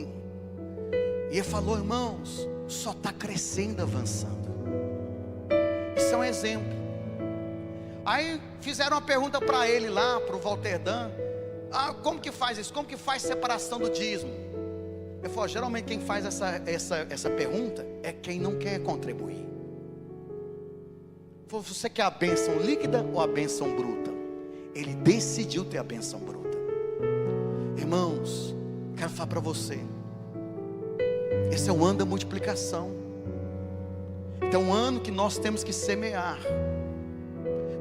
A: e ele falou: irmãos, só está crescendo, avançando. Isso é um exemplo. Aí fizeram uma pergunta para ele lá, para o Walter Dan: como que faz isso? Como que faz separação do dízimo? Ele falou: geralmente quem faz essa pergunta é quem não quer contribuir. Ele falou: você quer a bênção líquida ou a bênção bruta? Ele decidiu ter a bênção bruta. Irmãos, quero falar para você, esse é o ano da multiplicação. Então é um ano que nós temos que semear,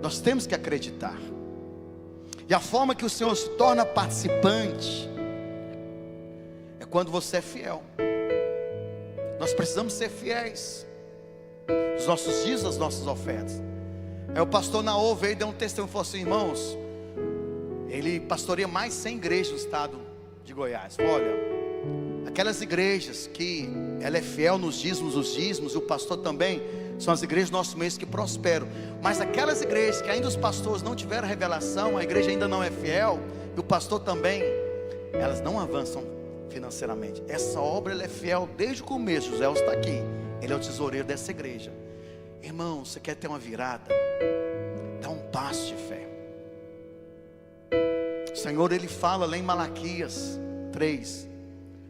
A: nós temos que acreditar. E a forma que o Senhor se torna participante é quando você é fiel. Nós precisamos ser fiéis os nossos dias, as nossas ofertas. Aí o pastor Naô veio e deu um testemunho e falou assim: irmãos, ele pastoreia mais 100 igrejas no estado de Goiás. Olha, aquelas igrejas que ela é fiel nos dízimos, os dízimos, e o pastor também, são as igrejas do nosso mês que prosperam. Mas aquelas igrejas que ainda os pastores não tiveram revelação, a igreja ainda não é fiel, e o pastor também, elas não avançam financeiramente. Essa obra ela é fiel desde o começo. José está aqui, ele é o tesoureiro dessa igreja. Irmão, você quer ter uma virada? Dá um passo de fé. O Senhor ele fala lá em Malaquias 3: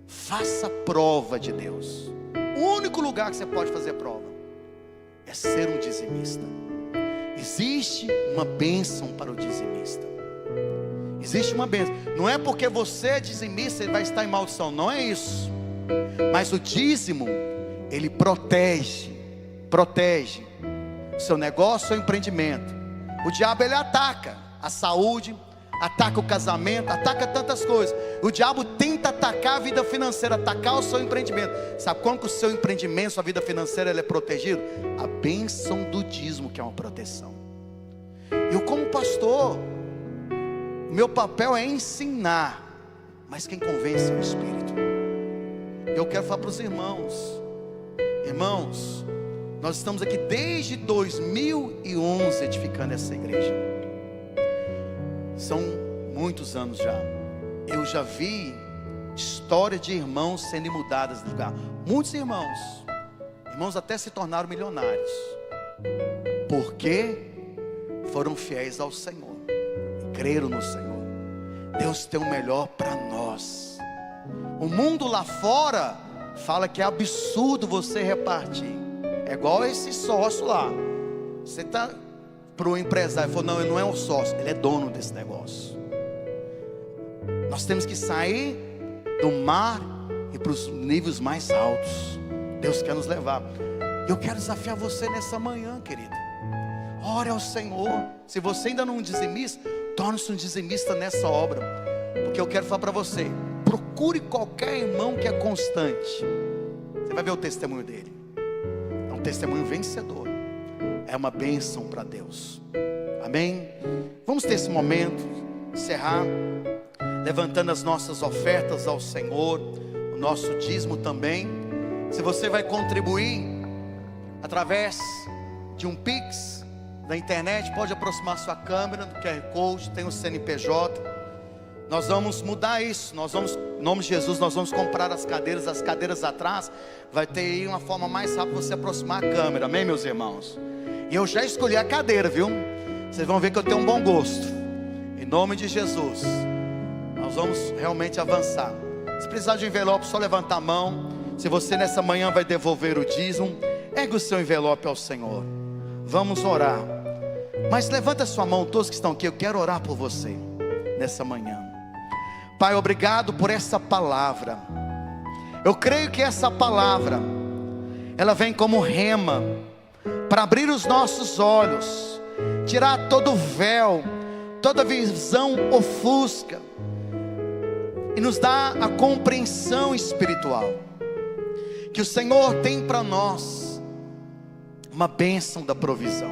A: faça prova de Deus. O único lugar que você pode fazer prova é ser um dizimista. Existe uma bênção para o dizimista. Existe uma bênção. Não é porque você é dizimista, ele vai estar em maldição. Não é isso. Mas o dízimo, ele protege o seu negócio, o seu empreendimento. O diabo ele ataca a saúde, ataca o casamento, ataca tantas coisas. O diabo tenta atacar a vida financeira, atacar o seu empreendimento. Sabe como que o seu empreendimento, sua vida financeira, ele é protegido? A bênção do dízimo, que é uma proteção. Eu como pastor, meu papel é ensinar, mas quem convence é o Espírito. Eu quero falar para os irmãos: irmãos, nós estamos aqui desde 2011 edificando essa igreja. São muitos anos já. Eu já vi história de irmãos sendo mudadas de lugar. Muitos irmãos até se tornaram milionários, porque foram fiéis ao Senhor, creram no Senhor. Deus tem o melhor para nós. O mundo lá fora fala que é absurdo você repartir. É igual esse sócio lá. Você está para o empresário, falou, não, ele não é um sócio, ele é dono desse negócio. Nós temos que sair do mar e para os níveis mais altos. Deus quer nos levar. Eu quero desafiar você nessa manhã, querido. Ore ao Senhor. Se você ainda não é um dizimista, torne-se um dizimista nessa obra. Porque eu quero falar para você, procure qualquer irmão que é constante. Você vai ver o testemunho dele. É um testemunho vencedor. É uma bênção para Deus. Amém? Vamos ter esse momento, encerrar, levantando as nossas ofertas ao Senhor, o nosso dízimo também. Se você vai contribuir através de um Pix da internet, pode aproximar sua câmera do QR Code, tem o CNPJ. Nós vamos mudar isso. Nós vamos, em nome de Jesus, nós vamos comprar as cadeiras atrás. Vai ter aí uma forma mais rápida de você aproximar a câmera. Amém, meus irmãos? E eu já escolhi a cadeira, viu? Vocês vão ver que eu tenho um bom gosto. Em nome de Jesus, nós vamos realmente avançar. Se precisar de um envelope, só levantar a mão. Se você nessa manhã vai devolver o dízimo, ergue o seu envelope ao Senhor. Vamos orar. Mas levanta a sua mão, todos que estão aqui. Eu quero orar por você nessa manhã. Pai, obrigado por essa palavra. Eu creio que essa palavra, ela vem como rema, para abrir os nossos olhos, tirar todo o véu, toda visão ofusca, e nos dar a compreensão espiritual, que o Senhor tem para nós, uma bênção da provisão.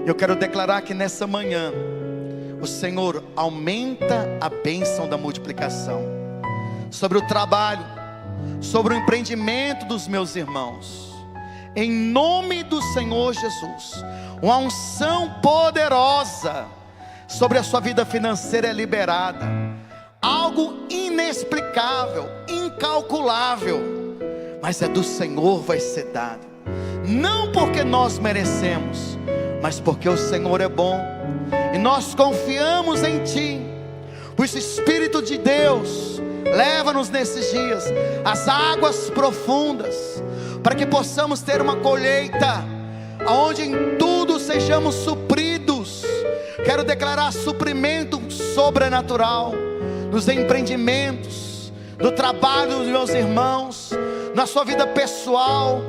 A: Eu quero declarar que nessa manhã, o Senhor aumenta a bênção da multiplicação, sobre o trabalho, sobre o empreendimento dos meus irmãos, em nome do Senhor Jesus. Uma unção poderosa sobre a sua vida financeira é liberada, algo inexplicável, incalculável, mas é do Senhor, vai ser dado, não porque nós merecemos, mas porque o Senhor é bom, e nós confiamos em Ti. Por isso, Espírito de Deus, leva-nos nesses dias às águas profundas, para que possamos ter uma colheita, onde em tudo sejamos supridos. Quero declarar suprimento sobrenatural, nos empreendimentos, no trabalho dos meus irmãos, na sua vida pessoal,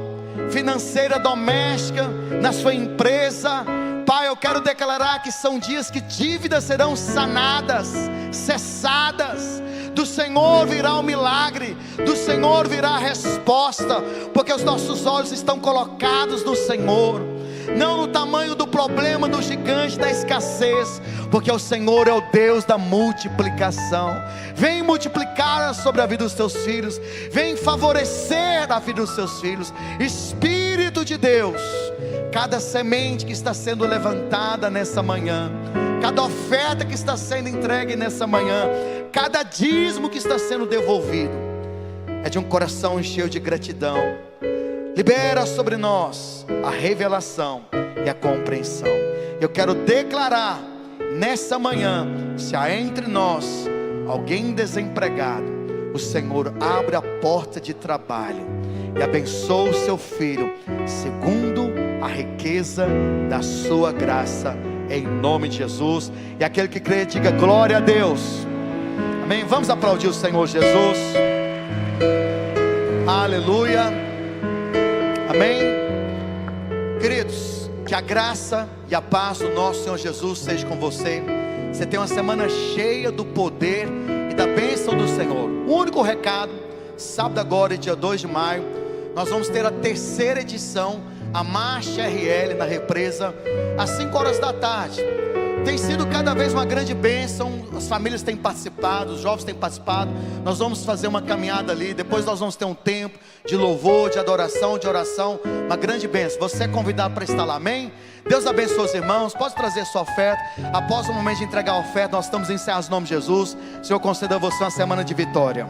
A: financeira, doméstica, na sua empresa. Pai, eu quero declarar que são dias que dívidas serão sanadas, cessadas. Do Senhor virá o milagre, do Senhor virá a resposta, porque os nossos olhos estão colocados no Senhor, não no tamanho do problema, do gigante, da escassez, porque o Senhor é o Deus da multiplicação. Vem multiplicar sobre a vida dos teus filhos, vem favorecer a vida dos teus filhos. Espírito de Deus, cada semente que está sendo levantada nessa manhã, cada oferta que está sendo entregue nessa manhã, cada dízimo que está sendo devolvido, é de um coração cheio de gratidão. Libera sobre nós a revelação e a compreensão. Eu quero declarar nessa manhã, se há entre nós alguém desempregado, o Senhor abre a porta de trabalho e abençoa o seu filho, segundo a riqueza da sua graça, em nome de Jesus. E aquele que crê, diga glória a Deus. Amém. Vamos aplaudir o Senhor Jesus. Aleluia. Amém. Queridos, que a graça e a paz do nosso Senhor Jesus seja com você. Você tem uma semana cheia do poder e da bênção do Senhor. O único recado: sábado agora, dia 2 de maio, nós vamos ter a terceira edição, a Marcha RL na Represa, às 5 horas da tarde. Tem sido cada vez uma grande bênção. As famílias têm participado, os jovens têm participado. Nós vamos fazer uma caminhada ali. Depois nós vamos ter um tempo de louvor, de adoração, de oração. Uma grande bênção. Você é convidado para estar lá, amém? Deus abençoe os irmãos. Pode trazer sua oferta. Após o momento de entregar a oferta, nós estamos encerrando em nome de Jesus. Senhor, conceda a você uma semana de vitória.